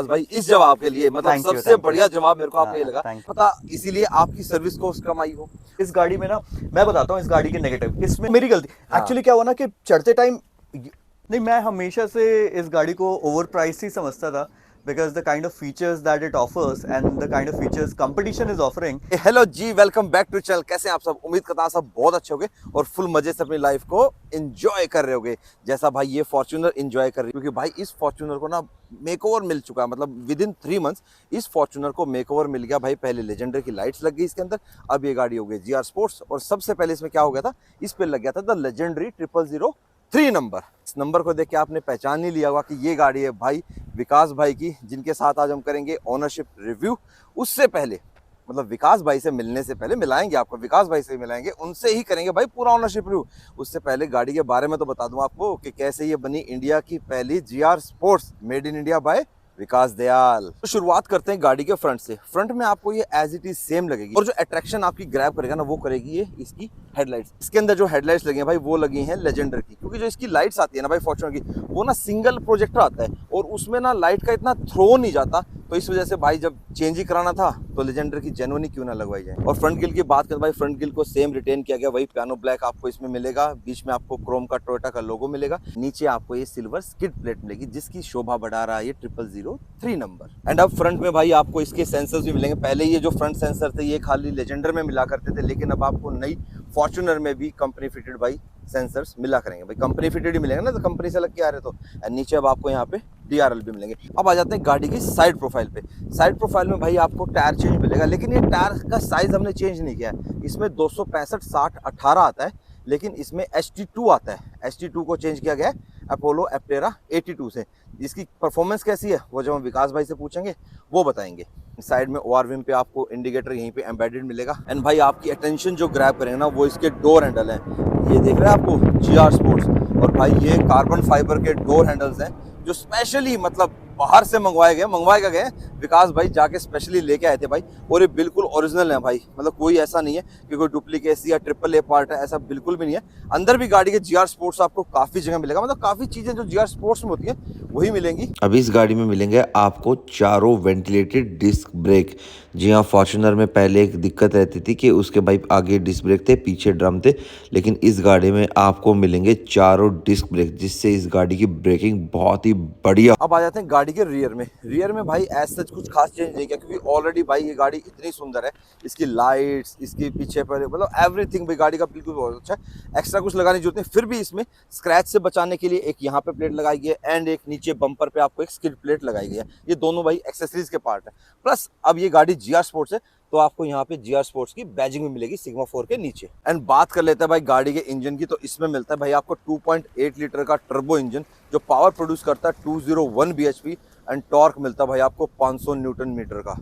भाई इस जवाब के लिए, मतलब थैंक यू, सबसे थैंक यू। बढ़िया जवाब मेरे को आपका ये हाँ, लगा, थैंक यू। पता इसीलिए आपकी सर्विस कॉस्ट कम आई हो। इस गाड़ी में ना, मैं बताता हूँ इस गाड़ी के नेगेटिव, इसमें मेरी गलती हाँ एक्चुअली क्या हुआ ना कि चढ़ते टाइम, नहीं, मैं हमेशा से इस गाड़ी को ओवर प्राइस ही समझता था, because the kind of features that it offers and the kind of features competition is offering. Hello जी, वेलकम बैक टू चैनल। कैसे हैं आप सब? उम्मीद करता हूं सब बहुत अच्छे होंगे और फुल मजे से अपनी लाइफ को एंजॉय कर रहे होंगे, जैसा भाई ये फॉर्च्यूनर एंजॉय कर रही है। क्योंकि भाई इस फॉर्च्यूनर को ना मेकओवर मिल चुका है, मतलब विद इन 3 मंथ्स इस फॉर्च्यूनर को मेकओवर मिल गया भाई। पहले लेजेंडर की लाइट्स लग गई इसके अंदर, अब ये गाड़ी हो गई जीआर स्पोर्ट्स, और सबसे पहले इसमें क्या हो गया था, इस पे लग गया था द लेजेंडरी 000 3 नंबर। इस नंबर को देख के आपने पहचान ही लिया होगा कि ये गाड़ी है भाई विकास भाई की, जिनके साथ आज हम करेंगे ओनरशिप रिव्यू। उससे पहले, मतलब विकास भाई से मिलने से पहले, मिलाएंगे आपको, विकास भाई से मिलाएंगे, उनसे ही करेंगे भाई पूरा ओनरशिप रिव्यू। उससे पहले गाड़ी के बारे में तो बता दूं आपको कि कैसे ये बनी इंडिया की पहली GR sports, made in India by Vikas Dayal. तो शुरुआत करते हैं गाड़ी के फ्रंट से। फ्रंट में आपको ये एज इट इज सेम लगेगी, और जो अट्रैक्शन आपकी ग्रैब करेगा ना वो करेगी ये इसकी हेडलाइट्स। इसके अंदर जो हेडलाइट्स लगी हैं भाई वो लगी हैं लेजेंडर की, क्योंकि जो इसकी लाइट्स आती है ना भाई फॉर्च्यूनर की, वो ना सिंगल प्रोजेक्टर आता है और उसमें ना लाइट का इतना थ्रो नहीं जाता। तो इस वजह से भाई जब चेंज ही कराना था तो लेजेंडर की जेन्युइन ही क्यों ना लगवाई जाए। और फ्रंट ग्रिल की बात करें भाई, फ्रंट ग्रिल को सेम रिटेन किया गया, वही पियानो ब्लैक आपको इसमें मिलेगा। बीच में आपको क्रोम का टोयोटा का लोगो मिलेगा, नीचे आपको ये सिल्वर स्किड प्लेट मिलेगी जिसकी शोभा बढ़ा रहा है ये 000 3 नंबर। एंड अब फ्रंट में भाई आपको इसके सेंसर्स भी मिलेंगे। पहले ये जो फ्रंट सेंसर थे ये खाली लेजेंडर में मिला करते थे, लेकिन अब आपको नई फॉर्च्यूनर में भी कंपनी फिटेड भाई सेंसर्स मिला करेंगे। भाई कंपनी फिटेड ही मिलेंगे ना, तो कंपनी से लग के आ रहे तो। एंड नीचे अब आपको यहाँ पे DRL भी मिलेंगे। अब आ जाते हैं गाड़ी की साइड प्रोफाइल पे। साइड प्रोफाइल में भाई आपको टायर चेंज मिलेगा, लेकिन ये टायर का साइज हमने चेंज नहीं किया है। इसमें 265 60 18 आता है, लेकिन इसमें HT2 आता है। HT2 को चेंज किया गया है अपोलो एप्टेरा 82 से। इसकी परफॉर्मेंस कैसी है वो जब हम विकास भाई से पूछेंगे वो बताएंगे। साइड में ओआर विम पे आपको इंडिकेटर यहीं पे एम्बेडेड मिलेगा। एंड भाई आपकी अटेंशन जो ग्रैब करेंगे ना वो इसके डोर हैंडल है। ये देख रहे हैं आपको जीआर स्पोर्ट्स, और भाई ये कार्बन फाइबर के डोर हैंडल्स हैं जो स्पेशली, मतलब बाहर से मंगवाए गए विकास भाई जाके स्पेशली लेके आए थे भाई। और ये बिल्कुल ओरिजिनल है भाई, मतलब कोई ऐसा नहीं है कि कोई डुप्लीकेसी या AAA पार्ट है, ऐसा बिल्कुल भी नहीं है। अंदर भी गाड़ी के जीआर स्पोर्ट्स आपको काफी जगह मिलेगा, मतलब काफी चीजें जो जीआर स्पोर्ट्स में होती हैं वही मिलेंगी। अब इस गाड़ी में मिलेंगे आपको चारों वेंटिलेटेड डिस्क ब्रेक। जी हाँ, फॉर्च्यूनर में पहले एक दिक्कत रहती थी कि उसके भाई आगे डिस्क ब्रेक थे, पीछे ड्रम थे, लेकिन इस गाड़ी में आपको मिलेंगे चारों डिस्क ब्रेक, जिससे इस गाड़ी की ब्रेकिंग बहुत ही बढ़िया। अब आ जाते हैं गाड़ी के रियर में। रियर में भाई एज सच कुछ खास चेंज नहीं किया, क्योंकि ऑलरेडी भाई ये गाड़ी इतनी सुंदर है, इसकी लाइट्स, इसके पीछे पर मतलब एवरीथिंग भाई गाड़ी का बिल्कुल बहुत अच्छा है। एक्स्ट्रा कुछ लगाने की जरूरत नहीं। फिर भी इसमें स्क्रैच से बचाने के लिए एक यहाँ पे प्लेट लगाई गई है एंड एक नीचे बम्पर पे आपको एक स्किड प्लेट लगाई गई है। ये दोनों भाई एक्सेसरीज के पार्ट है। प्लस अब ये गाड़ी जीआर स्पोर्ट्स है तो आपको यहाँ पे जीआर स्पोर्ट्स की बैजिंग भी मिलेगी सिग्मा 4 के नीचे। एंड बात कर लेते हैं भाई गाड़ी के इंजन की, तो इसमें मिलता है भाई आपको 2.8 लीटर का टर्बो इंजन जो पावर प्रोड्यूस करता है 201 bhp, एंड टॉर्क मिलता है भाई आपको 500 न्यूटन मीटर का।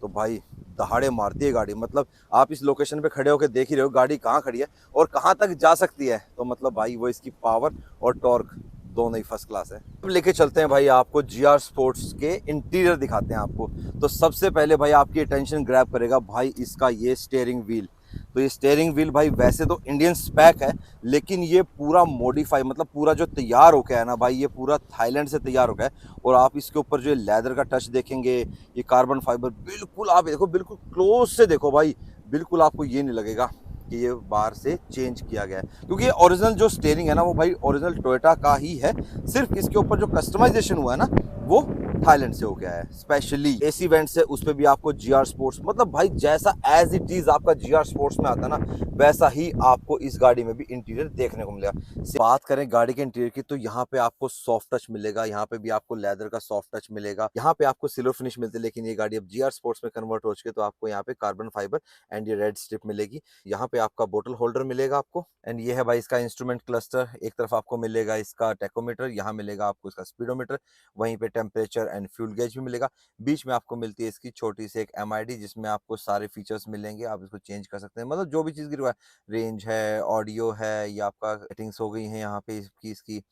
तो भाई दहाड़े मारती है गाड़ी, मतलब आप इस लोकेशन पे खड़े होकर देख ही रहे हो गाड़ी कहाँ खड़ी है और कहाँ तक जा सकती है। तो मतलब भाई वो इसकी पावर और टॉर्क दोनों ही फर्स्ट क्लास है। अब लेके चलते हैं भाई आपको जीआर स्पोर्ट्स के इंटीरियर दिखाते हैं आपको। तो सबसे पहले भाई आपकी अटेंशन ग्रैब करेगा भाई इसका ये स्टीयरिंग व्हील। तो ये स्टीयरिंग व्हील भाई वैसे तो इंडियन स्पेक है, लेकिन ये पूरा मॉडिफाई, मतलब पूरा जो तैयार हो गया है ना भाई, ये पूरा थाईलैंड से तैयार हो गया है। और आप इसके ऊपर जो लेदर का टच देखेंगे, ये कार्बन फाइबर, बिल्कुल आप देखो, बिल्कुल क्लोज से देखो भाई, बिल्कुल आपको ये नहीं लगेगा कि ये बाहर से चेंज किया गया है, क्योंकि ये ओरिजिनल जो स्टीयरिंग है ना वो भाई ओरिजिनल टोयोटा का ही है। सिर्फ इसके ऊपर जो कस्टमाइजेशन हुआ है ना वो थाईलैंड से हो गया है। स्पेशली एसी वेंट से उस पे भी आपको जीआर स्पोर्ट्स, मतलब भाई जैसा एज इट इज आपका जीआर स्पोर्ट्स में आता है ना वैसा ही आपको इस गाड़ी में भी इंटीरियर देखने को मिलेगा। बात करें गाड़ी के इंटीरियर की, तो यहाँ पे आपको सॉफ्ट टच मिलेगा, यहाँ पे भी आपको लेदर का सॉफ्ट टच मिलेगा, यहाँ पे आपको सिल्वर फिनिश मिलती है, लेकिन ये गाड़ी अब जीआर स्पोर्ट्स में कन्वर्ट हो चुकी है तो आपको यहाँ पे कार्बन फाइबर एंड ये रेड स्ट्रिप मिलेगी। यहाँ पे आपका बोतल होल्डर मिलेगा आपको। एंड ये है भाई इसका इंस्ट्रूमेंट क्लस्टर। एक तरफ आपको मिलेगा इसका टेकोमीटर, यहाँ मिलेगा आपको इसका स्पीडोमीटर, वहीं पे टेम्परेचर एंड फ्यूल गेज भी मिलेगा। बीच में आपको मिलती है इसकी छोटी सी एक MID जिसमें आपको सारे फीचर्स मिलेंगे, आप इसको चेंज कर सकते हैं, मतलब जो भी चीज़ की रेंज है, ऑडियो है, या आपका सेटिंग्स हो गई हैं यहाँ पे इसकी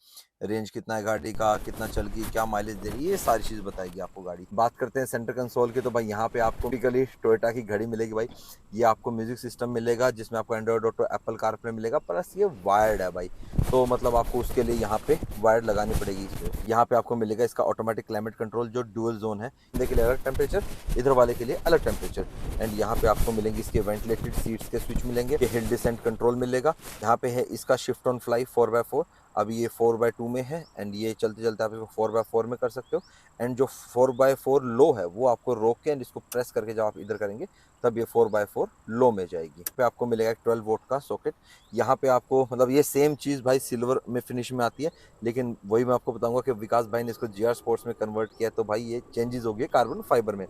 रेंज कितना है गाड़ी का, कितना चल गई, क्या माइलेज दे रही है, ये सारी चीज़ बताएगी आपको गाड़ी। बात करते हैं सेंटर कंसोल की, तो भाई यहाँ पे आपको टिपिकली टोयोटा की घड़ी मिलेगी भाई। ये आपको म्यूजिक सिस्टम मिलेगा जिसमें आपको एंड्रॉइड ऑटो, एप्पल कारप्ले मिलेगा, प्लस ये वायर्ड है भाई, तो मतलब आपको उसके लिए यहाँ पे वायर्ड लगानी पड़ेगी इस पे। यहाँ पे आपको मिलेगा इसका ऑटोमेटिक क्लाइमेट कंट्रोल जो डुअल जोन है, इधर के लिए अलग टेम्परेचर, इधर वाले के लिए अलग टेम्परेचर। एंड यहाँ पे आपको मिलेंगे इसके वेंटिलेटेड सीट्स के स्विच मिलेंगे, हिल डिसेंट कंट्रोल मिलेगा। यहाँ पे है इसका शिफ्ट ऑन फ्लाई 4x4, अभी ये 4x2 में है, एंड ये चलते चलते आप इसको 4x4 में कर सकते हो। एंड जो 4x4 लो है वो आपको रोक के एंड इसको प्रेस करके जब आप इधर करेंगे तब ये 4x4 लो में जाएगी। पे आपको मिलेगा एक 12 वोल्ट का सॉकेट। यहाँ पे आपको मतलब ये सेम चीज़ भाई सिल्वर में फिनिश में आती है, लेकिन वही मैं आपको बताऊंगा कि विकास भाई ने इसको GR स्पोर्ट्स में कन्वर्ट किया, तो भाई ये चेंजेस हो गए कार्बन फाइबर में।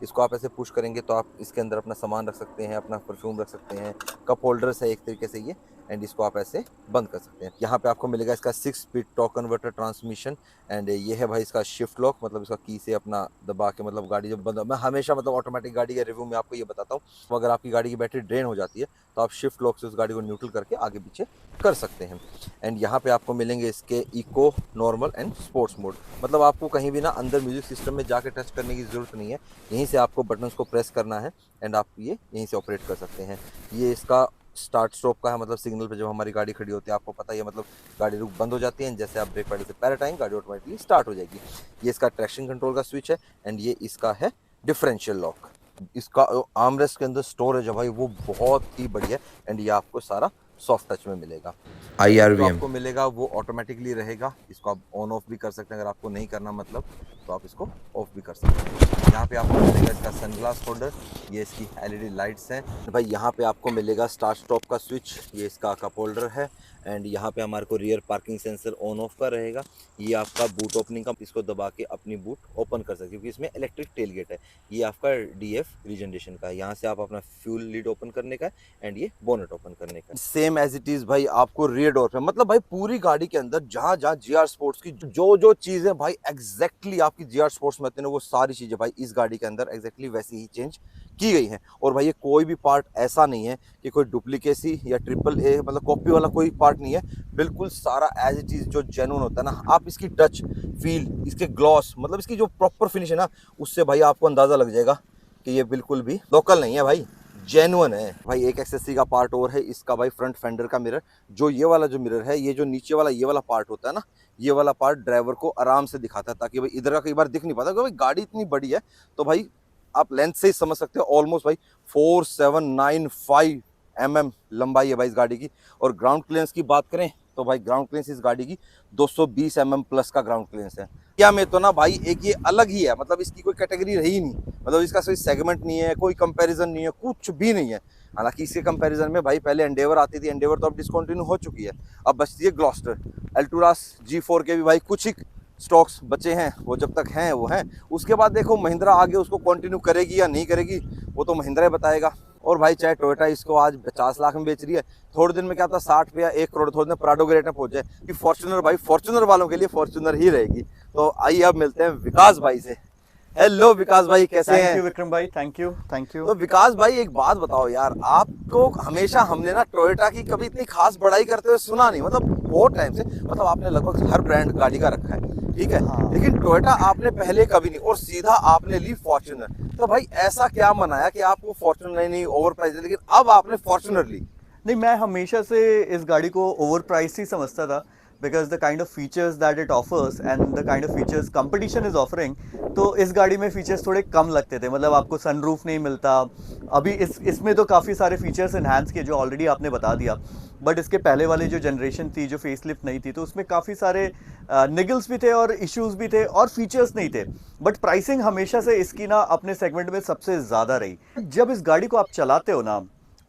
इसको आप ऐसे पुश करेंगे तो आप इसके अंदर अपना सामान रख सकते हैं, अपना परफ्यूम रख सकते हैं, कप होल्डर्स है एक तरीके से ये, एंड इसको आप ऐसे बंद कर सकते हैं। यहाँ पे आपको मिलेगा इसका 6 speed torque converter transmission, and ये है भाई इसका शिफ्ट लॉक, मतलब इसका की से अपना दबा के मतलब गाड़ी जब बंद, मैं हमेशा मतलब ऑटोमेटिक गाड़ी के रिव्यू में आपको ये बताता हूँ, तो अगर आपकी गाड़ी की बैटरी ड्रेन हो जाती है तो आप शिफ्ट लॉक से उस गाड़ी को न्यूट्रल करके आगे पीछे कर सकते हैं। एंड यहाँ पे आपको मिलेंगे इसके eco, normal and sports mode, मतलब आपको कहीं भी ना अंदर म्यूजिक सिस्टम में जाके टच करने की ज़रूरत नहीं है, यहीं से आपको बटन्स को प्रेस करना है एंड आप ये यहीं से ऑपरेट कर सकते हैं। ये इसका स्टार्ट स्टॉप का है, मतलब सिग्नल पे जब हमारी गाड़ी खड़ी होती है आपको पता ही है, मतलब गाड़ी रुक बंद हो जाती है, जैसे आप ब्रेक पैडल से पैर हटाएंगे गाड़ी ऑटोमेटिकली स्टार्ट हो जाएगी। ये इसका ट्रैक्शन कंट्रोल का स्विच है, एंड ये इसका है डिफरेंशियल लॉक। इसका आर्मरेस्ट के अंदर स्टोरेज है भाई वो बहुत ही बढ़िया, एंड ये आपको सारा सॉफ्ट टच में मिलेगा। IRVM आपको मिलेगा वो ऑटोमेटिकली रहेगा, इसको आप ऑन ऑफ भी कर सकते हैं, अगर आपको नहीं करना मतलब तो आप इसको ऑफ भी कर सकते हैं। यहाँ पे आपको मिलेगा इसका सनग्लास होल्डर, ये इसकी LED लाइट्स हैं भाई। यहाँ पे आपको मिलेगा स्टार्ट स्टॉप का स्विच, ये इसका कप होल्डर है, एंड यहाँ पे हमारे को rear parking sensor on off का रहेगा। ये आपका बूट ओपनिंग का, इसको दबा के अपनी बूट ओपन कर सकते हैं क्योंकि इसमें इलेक्ट्रिक टेल गेट है। ये आपका DF रीजनरेशन का है, यहाँ से आप अपना फ्यूल लीड ओपन करने का है, एंड ये बोनेट ओपन करने का है। सेम एज इट इज भाई आपको रियर डोर पे, मतलब भाई पूरी गाड़ी के अंदर जहाँ जहाँ GR स्पोर्ट्स की जो चीजें भाई एग्जैक्टली आपकी GR स्पोर्ट्स में आती है वो सारी चीजें भाई इस गाड़ी के अंदर एग्जैक्टली वैसी ही चेंज की गई हैं। और भाई ये कोई भी पार्ट ऐसा नहीं है कि कोई डुप्लीकेसी या AAA मतलब कॉपी वाला कोई पार्ट नहीं है, बिल्कुल सारा एज इट इज जो जेन्युइन होता है ना। आप इसकी टच फील, इसके ग्लॉस, मतलब इसकी जो प्रॉपर फिनिश है ना, उससे भाई आपको अंदाजा लग जाएगा कि ये बिल्कुल भी लोकल नहीं है भाई, जेन्युइन है भाई। एक एक्सेसरी का पार्ट और है इसका भाई, फ्रंट फेंडर का मिरर, जो ये वाला जो मिरर है, ये जो नीचे वाला ये वाला पार्ट होता है ना, ये वाला पार्ट ड्राइवर को आराम से दिखाता है, ताकि भाई इधर का कई बार दिख नहीं पाता, क्योंकि भाई गाड़ी इतनी बड़ी है तो भाई आप लेंथ से ही समझ सकते हो, ऑलमोस्ट भाई 4795 mm लंबाई है भाई इस गाड़ी की। और ग्राउंड क्लियरेंस की बात करें तो भाई ग्राउंड क्लियरेंस इस गाड़ी की 220 mm प्लस का ग्राउंड क्लियरेंस है। इंडिया में तो ना भाई एक ये अलग ही है, मतलब इसकी कोई कैटेगरी रही नहीं, मतलब इसका कोई सेगमेंट नहीं है, कोई कंपैरिजन नहीं है, कुछ भी नहीं है। हालांकि इसके कंपैरिजन में भाई पहले एंडेवर आती थी, एंडेवर तो अब डिसकंटिन्यू हो चुकी है, अब बचती है ग्लॉस्टर। अल्टुरास G4 के भी भाई कुछ ही स्टॉक्स बचे हैं, वो जब तक हैं वो हैं, उसके बाद देखो महिंद्रा आगे उसको कंटिन्यू करेगी या नहीं करेगी वो तो महिंद्रा ही बताएगा। और भाई चाहे टोयोटा इसको आज 50 लाख में बेच रही है, थोड़े दिन में क्या था 60 पे या 1 करोड़ थोड़े दिन प्राडो के रेट में पहुंच जाए, कि फॉर्च्यूनर भाई फॉर्च्यूनर वालों के लिए फॉर्च्यूनर ही रहेगी। तो आइए अब मिलते हैं विकास भाई से। हेलो विकास भाई, कैसे हैं? थैंक यू विक्रम भाई, थैंक यू तो विकास भाई एक बात बताओ यार, आपको हमेशा हमने ना टोयोटा की कभी इतनी खास बड़ाई करते हुए सुना नहीं, मतलब बहुत टाइम से, मतलब आपने लगभग हर ब्रांड गाड़ी का रखा है, ठीक है, हाँ। लेकिन टोयोटा आपने पहले कभी नहीं, और सीधा आपने ली फॉर्च्यूनर। तो भाई ऐसा क्या मनाया कि आपको फॉर्च्यूनर नहीं ओवर प्राइस, लेकिन अब आपने फॉर्च्यूनर ली? नहीं, मैं हमेशा से इस गाड़ी को ओवर प्राइस ही समझता था, because the kind of features that it offers and the kind of features competition is offering, तो इस गाड़ी में फीचर्स थोड़े कम लगते थे। मतलब आपको सनरूफ नहीं मिलता, अभी इसमें तो काफ़ी सारे फीचर्स इन्हांस किए जो ऑलरेडी आपने बता दिया, बट इसके पहले वाली जो जनरेशन थी जो फेसलिफ्ट नहीं थी, तो उसमें काफ़ी सारे निगल्स भी थे और इश्यूज भी थे और फीचर्स नहीं थे, बट प्राइसिंग हमेशा से इसकी ना अपने सेगमेंट में सबसे ज़्यादा रही। जब इस गाड़ी को आप चलाते हो ना,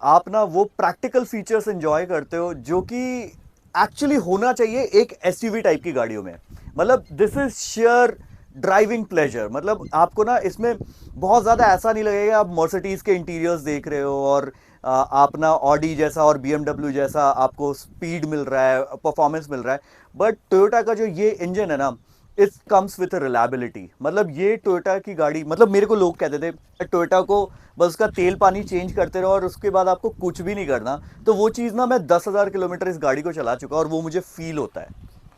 आप ना वो प्रैक्टिकल फीचर्स एंजॉय करते हो जो कि एक्चुअली होना चाहिए एक एसयूवी टाइप की गाड़ियों में। मतलब this is share driving pleasure, मतलब आपको ना इसमें बहुत ज़्यादा ऐसा नहीं लगेगा आप मर्सिडीज़ के इंटीरियर्स देख रहे हो और आप ना ऑडी जैसा और BMW जैसा आपको स्पीड मिल रहा है, परफॉर्मेंस मिल रहा है, बट टोयोटा का जो ये इंजन है ना, इट कम्स विथ रिलायबिलिटी। मतलब ये टोयोटा की गाड़ी, मतलब मेरे को लोग कहते थे टोयोटा को बस उसका तेल पानी चेंज करते रहो और उसके बाद आपको कुछ भी नहीं करना, तो वो चीज़ ना मैं 10,000 किलोमीटर इस गाड़ी को चला चुका और वो मुझे फील होता है।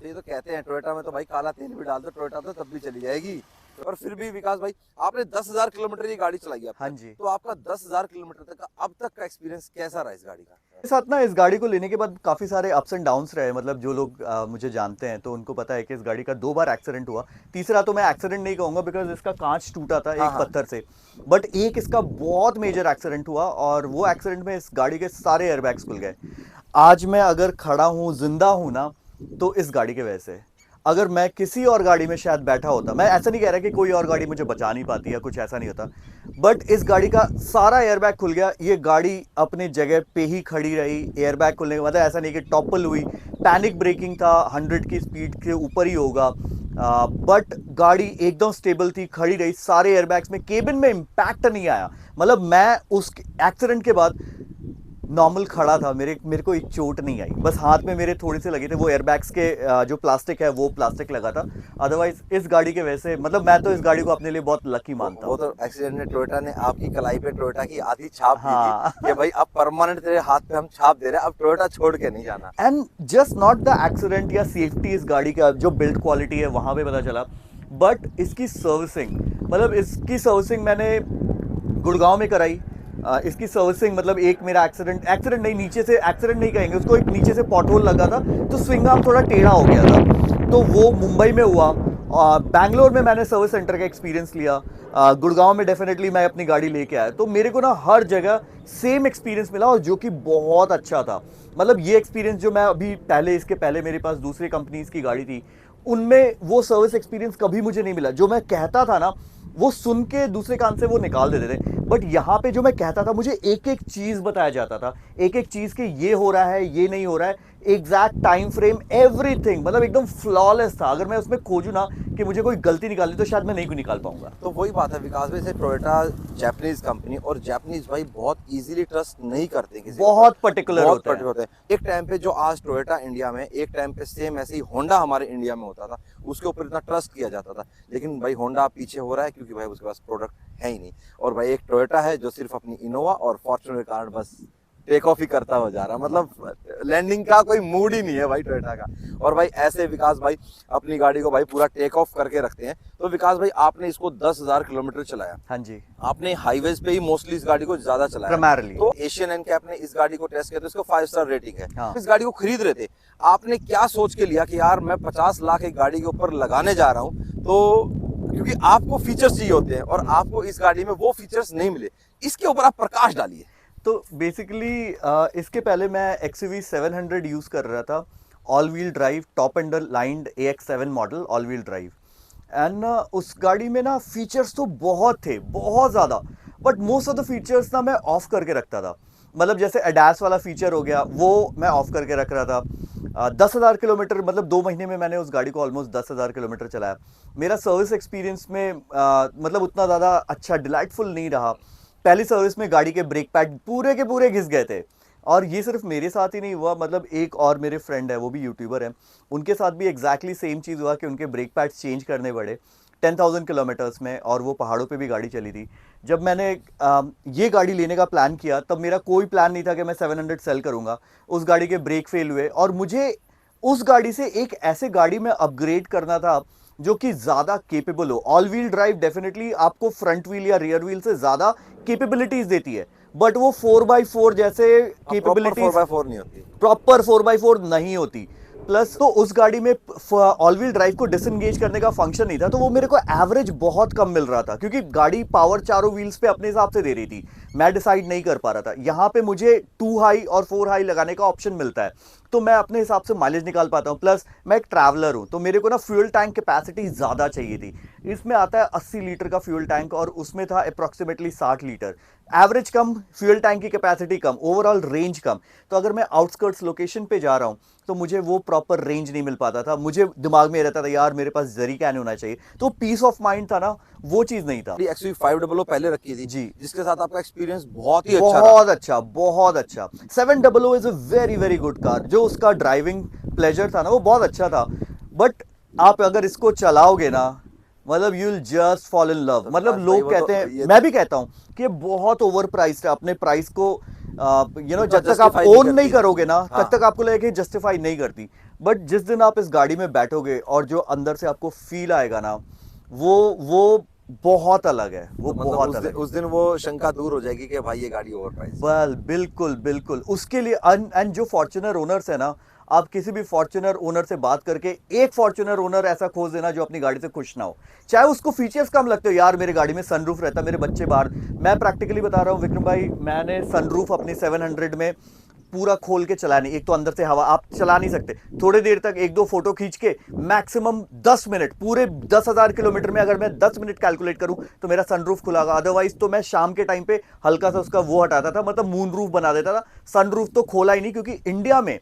तो ये तो कहते हैं टोयोटा में तो भाई काला तेल भी डाल दो टोयोटा तो तब भी चली जाएगी। और फिर भी विकास भाई आपने 10,000 किलोमीटर ये गाड़ी चलाई है अब हाँ तक। जी। तो आपका 10,000 किलोमीटर तक का अब तक का एक्सपीरियंस कैसा रहा इस गाड़ी का? मेरे साथ ना इस गाड़ी को लेने के बाद काफ़ी सारे अप्स एंड डाउन्स रहे, मतलब जो लोग मुझे जानते हैं तो उनको पता है कि इस गाड़ी का 2 बार एक्सीडेंट हुआ। तीसरा तो मैं एक्सीडेंट नहीं कहूँगा बिकॉज इसका कांच टूटा था हाँ, एक हाँ। पत्थर से, बट एक इसका बहुत मेजर एक्सीडेंट हुआ और वो एक्सीडेंट में इस गाड़ी के सारे एयरबैग्स खुल गए। आज मैं अगर खड़ा हूँ, जिंदा हूँ ना, तो इस गाड़ी के वजह से। अगर मैं किसी और गाड़ी में शायद बैठा होता, मैं ऐसा नहीं कह रहा कि कोई और गाड़ी मुझे बचा नहीं पाती या कुछ ऐसा नहीं होता, बट इस गाड़ी का सारा एयरबैग खुल गया। ये गाड़ी अपनी जगह पे ही खड़ी रही, एयरबैग खुलने का मतलब ऐसा नहीं कि टॉपल हुई, पैनिक ब्रेकिंग था, 100 की स्पीड के ऊपर ही होगा, बट गाड़ी एकदम स्टेबल थी, खड़ी रही, सारे एयरबैग्स में, केबिन में इम्पैक्ट नहीं आया। मतलब मैं उस एक्सीडेंट के बाद नॉर्मल खड़ा था, मेरे को एक चोट नहीं आई, बस हाथ में मेरे थोड़े से लगे थे, वो एयरबैग्स के जो प्लास्टिक है वो प्लास्टिक लगा था। अदरवाइज इस गाड़ी के वजह से मतलब मैं तो इस गाड़ी को अपने लिए बहुत लकी मानता वो हूँ। तो एक्सीडेंट में टोयोटा ने आपकी कलाई पे टोयोटा की आधी छाप दी हाँ। थी कि भाई अब परमानेंट तेरे हाथ पे हम छाप दे रहे हैं, अब टोयोटा छोड़ के नहीं जाना। And just not the accident या सेफ्टी, इस गाड़ी का जो बिल्ड क्वालिटी है वहां पे पता चला, बट इसकी सर्विसिंग, मतलब इसकी सर्विसिंग मैंने गुड़गांव में कराई। इसकी सर्विसिंग मतलब एक मेरा एक्सीडेंट नहीं, नीचे से एक्सीडेंट नहीं कहेंगे उसको, एक नीचे से पॉटहोल लगा था तो स्विंग आर्म थोड़ा टेढ़ा हो गया था, तो वो मुंबई में हुआ। बैंगलोर में मैंने सर्विस सेंटर का एक्सपीरियंस लिया, गुड़गांव में डेफिनेटली मैं अपनी गाड़ी लेके आया, तो मेरे को ना हर जगह सेम एक्सपीरियंस मिला और जो कि बहुत अच्छा था। मतलब ये एक्सपीरियंस जो मैं अभी पहले, इसके पहले मेरे पास दूसरे कंपनीज की गाड़ी थी, उनमें वो सर्विस एक्सपीरियंस कभी मुझे नहीं मिला। जो मैं कहता था ना वो सुन के दूसरे कान से वो निकाल देते थे, बट यहाँ पे जो मैं कहता था मुझे एक एक चीज बताया जाता था, एक एक चीज के ये हो रहा है, ये नहीं हो रहा है, एग्जैक्ट टाइम फ्रेम, एवरीथिंग, मतलब एकदम फ्लॉलेस था। अगर मैं उसमें खोजूं ना कि मुझे कोई गलती निकालनी तो शायद मैं नहीं निकाल पाऊंगा। तो वही बात है विकास भाई, से टोयोटा जापानीज कंपनी और जापानीज भाई बहुत इजीली ट्रस्ट नहीं करते किसी बहुत पर्टिकुलर होते हैं। होते हैं। एक टाइम पे जो आज टोयोटा इंडिया में, एक टाइम पे सेम ऐसे ही होंडा हमारे इंडिया में होता था, उसके ऊपर इतना ट्रस्ट किया जाता था, लेकिन भाई होंडा पीछे हो रहा है क्योंकि भाई उसके पास प्रोडक्ट है ही नहीं। और भाई एक टोयोटा है जो सिर्फ अपनी इनोवा और फॉर्च्यूनर के कारण बस टेक ऑफ ही करता हुआ जा रहा, मतलब लैंडिंग का कोई मूड ही नहीं है भाई टोयोटा का। और भाई ऐसे विकास भाई अपनी गाड़ी को भाई पूरा टेक ऑफ करके रखते हैं। तो विकास भाई आपने इसको 10,000 किलोमीटर चलाया, हाँ जी, आपने हाईवेज पे ही मोस्टली इस गाड़ी को ज्यादा चलाया Primarily। तो एशियन एनकैप ने इस गाड़ी को टेस्ट किया तो इसको 5 स्टार रेटिंग है। हाँ। इस गाड़ी को खरीद रहे थे, आपने क्या सोच के लिया कि यार मैं 50 लाख एक गाड़ी के ऊपर लगाने जा रहा हूँ, तो क्योंकि आपको फीचर्स चाहिए होते हैं और आपको इस गाड़ी में वो फीचर्स नहीं मिले, इसके ऊपर आप प्रकाश डालिए। तो बेसिकली इसके पहले मैं XUV 700 यूज़ कर रहा था, ऑल व्हील ड्राइव, टॉप एंडर लाइंड AX7 model all wheel drive, and उस गाड़ी में ना फीचर्स तो बहुत थे, बहुत ज़्यादा, but most of the features ना मैं ऑफ करके रखता था। मतलब जैसे एडास वाला फीचर हो गया वो मैं ऑफ करके रख रहा था। 10,000 किलोमीटर, मतलब 2 महीने में मैंने उस गाड़ी को ऑलमोस्ट 10,000 किलोमीटर चलाया। मेरा सर्विस एक्सपीरियंस में मतलब उतना ज़्यादा अच्छा, डिलाइटफुल नहीं रहा। पहली सर्विस में गाड़ी के ब्रेक पैड पूरे के पूरे घिस गए थे, और ये सिर्फ मेरे साथ ही नहीं हुआ, मतलब एक और मेरे फ्रेंड है वो भी यूट्यूबर है, उनके साथ भी एग्जैक्टली सेम चीज़ हुआ कि उनके ब्रेक पैड्स चेंज करने पड़े 10,000 किलोमीटर्स में, और वो पहाड़ों पे भी गाड़ी चली थी। जब मैंने ये गाड़ी लेने का प्लान किया तब मेरा कोई प्लान नहीं था कि मैं 700 सेल करूंगा। उस गाड़ी के ब्रेक फेल हुए और मुझे उस गाड़ी से एक ऐसे गाड़ी में अपग्रेड करना था जो कि ज़्यादा केपेबल हो। ऑल व्हील ड्राइव डेफिनेटली आपको फ्रंट व्हील या रियर व्हील से ज़्यादा केपेबिलिटीज देती है, बट वो 4x4 जैसे केपेबिलिटीज 4x4 नहीं होती, प्रॉपर 4x4 नहीं होती। प्लस तो उस गाड़ी में ऑल व्हील ड्राइव को डिसएंगेज करने का फंक्शन नहीं था, तो वो मेरे को एवरेज बहुत कम मिल रहा था क्योंकि गाड़ी पावर चारों व्हील्स पे अपने हिसाब से दे रही थी, मैं डिसाइड नहीं कर पा रहा था। यहाँ पे मुझे 2 हाई और 4 हाई लगाने का ऑप्शन मिलता है, तो मैं अपने हिसाब से माइलेज निकाल पाता हूँ। प्लस मैं एक ट्रैवलर हूँ, तो मेरे को ना फ्यूल टैंक कैपेसिटी ज़्यादा चाहिए थी। इसमें आता है 80 लीटर का फ्यूल टैंक और उसमें था अप्रॉक्सीमेटली 60 लीटर। एवरेज कम, फ्यूल टैंक की कैपेसिटी कम, ओवरऑल रेंज कम। तो अगर मैं आउटस्कर्ट्स लोकेशन पे जा रहा हूँ तो मुझे वो प्रॉपर रेंज नहीं मिल पाता था। मुझे दिमाग में रहता था यार मेरे पास जरी कैन होना चाहिए, तो पीस ऑफ माइंड था ना, वो चीज़ नहीं था। XUV 500 पहले रखी थी जी, जिसके साथ आपका एक्सपीरियंस बहुत ही अच्छा बहुत अच्छा, बहुत अच्छा। 700 is a very very good car. जो उसका ड्राइविंग प्लेजर था ना वो बहुत अच्छा था, बट आप अगर इसको चलाओगे ना, मतलब you will just fall in love. मतलब लोग कहते हैं, मैं भी कहता हूँ कि बहुत ओवर प्राइस्ड है। अपने प्राइस को जब तक आप ओन नहीं करोगे ना तब तक आपको लगेगा कि जस्टिफाई नहीं करती। बट जिस दिन आप इस गाड़ी में बैठोगे और जो अंदर से आपको फील आएगा ना, वो बहुत अलग है, वो तो मतलब बहुत अलग है। उस दिन वो शंका दूर हो जाएगी कि भाई ये गाड़ी ओवर प्राइस। वेल बिल्कुल बिल्कुल, उसके लिए एंड जो फॉर्च्यूनर ओनर्स है ना, आप किसी भी फॉर्च्यूनर ओनर से बात करके एक फॉर्च्यूनर ओनर ऐसा खोज देना जो अपनी गाड़ी से खुश ना हो, चाहे उसको फीचर्स कम लगते हो, यार मेरे गाड़ी में सनरूफ रहता है, मेरे बच्चे बाहर, मैं प्रैक्टिकली बता रहा हूँ विक्रम भाई, मैंने सनरूफ अपनी 700 में पूरा खोल के चला नहीं, एक तो अंदर से हवा आप चला नहीं सकते, थोड़ी देर तक एक दो फोटो खींच के मैक्सिमम 10 मिनट, पूरे 10,000 किलोमीटर में अगर मैं 10 मिनट कैलकुलेट करूं तो मेरा सनरूफ खुला होगा, अदरवाइज तो मैं शाम के टाइम पे हल्का सा उसका वो हटाता था, मतलब मून रूफ बना देता था, सनरूफ तो खोला ही नहीं, क्योंकि इंडिया में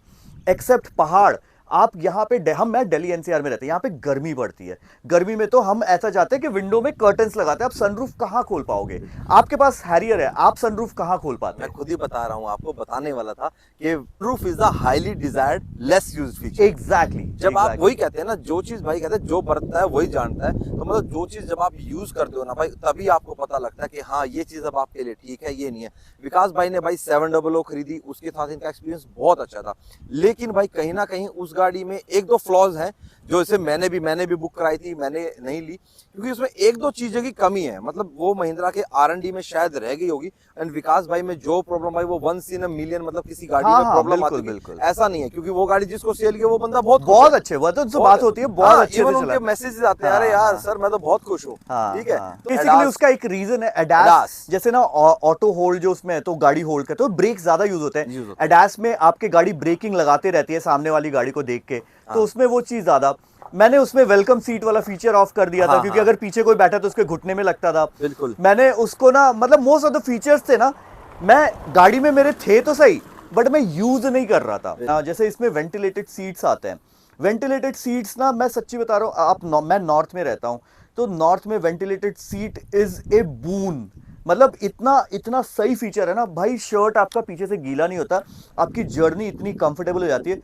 एक्सेप्ट पहाड़, आप यहाँ पे मैं दिल्ली एनसीआर में रहते हैं, यहाँ पे गर्मी पड़ती है, गर्मी में तो हम ऐसा चाहते हैं कि विंडो में कर्टन्स लगाते हैं, आप सनरूफ कहाँ खोल पाओगे, आपके पास हैरियर है, आप सनरूफ कहाँ खोल पाते मैं हैं? खुद ही बता रहा हूँ आपको, बताने वाला था कि roof is the highly desired less used feature. Exactly, जब आप वही कहते हैं ना, जो चीज भाई कहते हैं जो बरतता है वही जानता है, तो मतलब जो चीज जब आप यूज करते हो ना भाई, तभी आपको पता लगता है कि हाँ ये चीज अब आपके लिए ठीक है, ये नहीं है। विकास भाई ने भाई 700 खरीदी, उसके साथ इनका एक्सपीरियंस बहुत अच्छा था, लेकिन भाई कहीं ना कहीं उस गाड़ी में एक दो फ्लॉज हैं, जो इसे मैंने भी बुक कराई थी, मैंने नहीं ली क्योंकि उसमें एक दो चीजों की कमी है, मतलब वो महिंद्रा के R&D में शायद रह गई होगी। एंड विकास भाई में जो प्रॉब्लम भाई वो वंस इन अ मिलियन, मतलब किसी गाड़ी हाँ, में हाँ, प्रॉब्लम बिल्कुल, आती है, बिल्कुल। ऐसा नहीं है, क्योंकि वो गाड़ी जिसको सेल किया वो बंदा बहुत बहुत अच्छे, वो तो जो बात होती है बहुत अच्छे से उनके चला। मैसेजेस आते हैं, अरे हाँ, यार हाँ। सर मैं तो बहुत खुश हूँ, हाँ, ठीक है। हाँ। तो बेसिकली ADAS उसका एक रीजन है एडास, जैसे ना ऑटो होल्ड जो उसमें है तो गाड़ी होल्ड करते हो, ब्रेक ज्यादा यूज होते यूज हैं, होते हैं। एडास में आपके गाड़ी ब्रेकिंग लगाते रहती है सामने वाली गाड़ी को देख के, तो हाँ। उसमें वो चीज ज्यादा, मैंने उसमें वेलकम सीट वाला फीचर ऑफ कर दिया था, हाँ, क्योंकि हाँ। अगर पीछे कोई बैठा तो उसके घुटने में लगता था, बिल्कुल। मैंने उसको ना, मतलब मोस्ट ऑफ द फीचर्स थे ना, मैं गाड़ी में मेरे थे तो सही, बट मैं यूज नहीं कर रहा था। जैसे इसमें वेंटिलेटेड सीट्स आते हैं, वेंटिलेटेड सीट्स ना, मैं सच्ची बता रहा हूँ, मैं नॉर्थ में रहता हूँ, तो नॉर्थ में वेंटिलेटेड सीट इज ए बून, मतलब इतना इतना सही फीचर है ना भाई, शर्ट आपका पीछे से गीला नहीं होता, आपकी जर्नी इतनी कंफर्टेबल हो जाती है।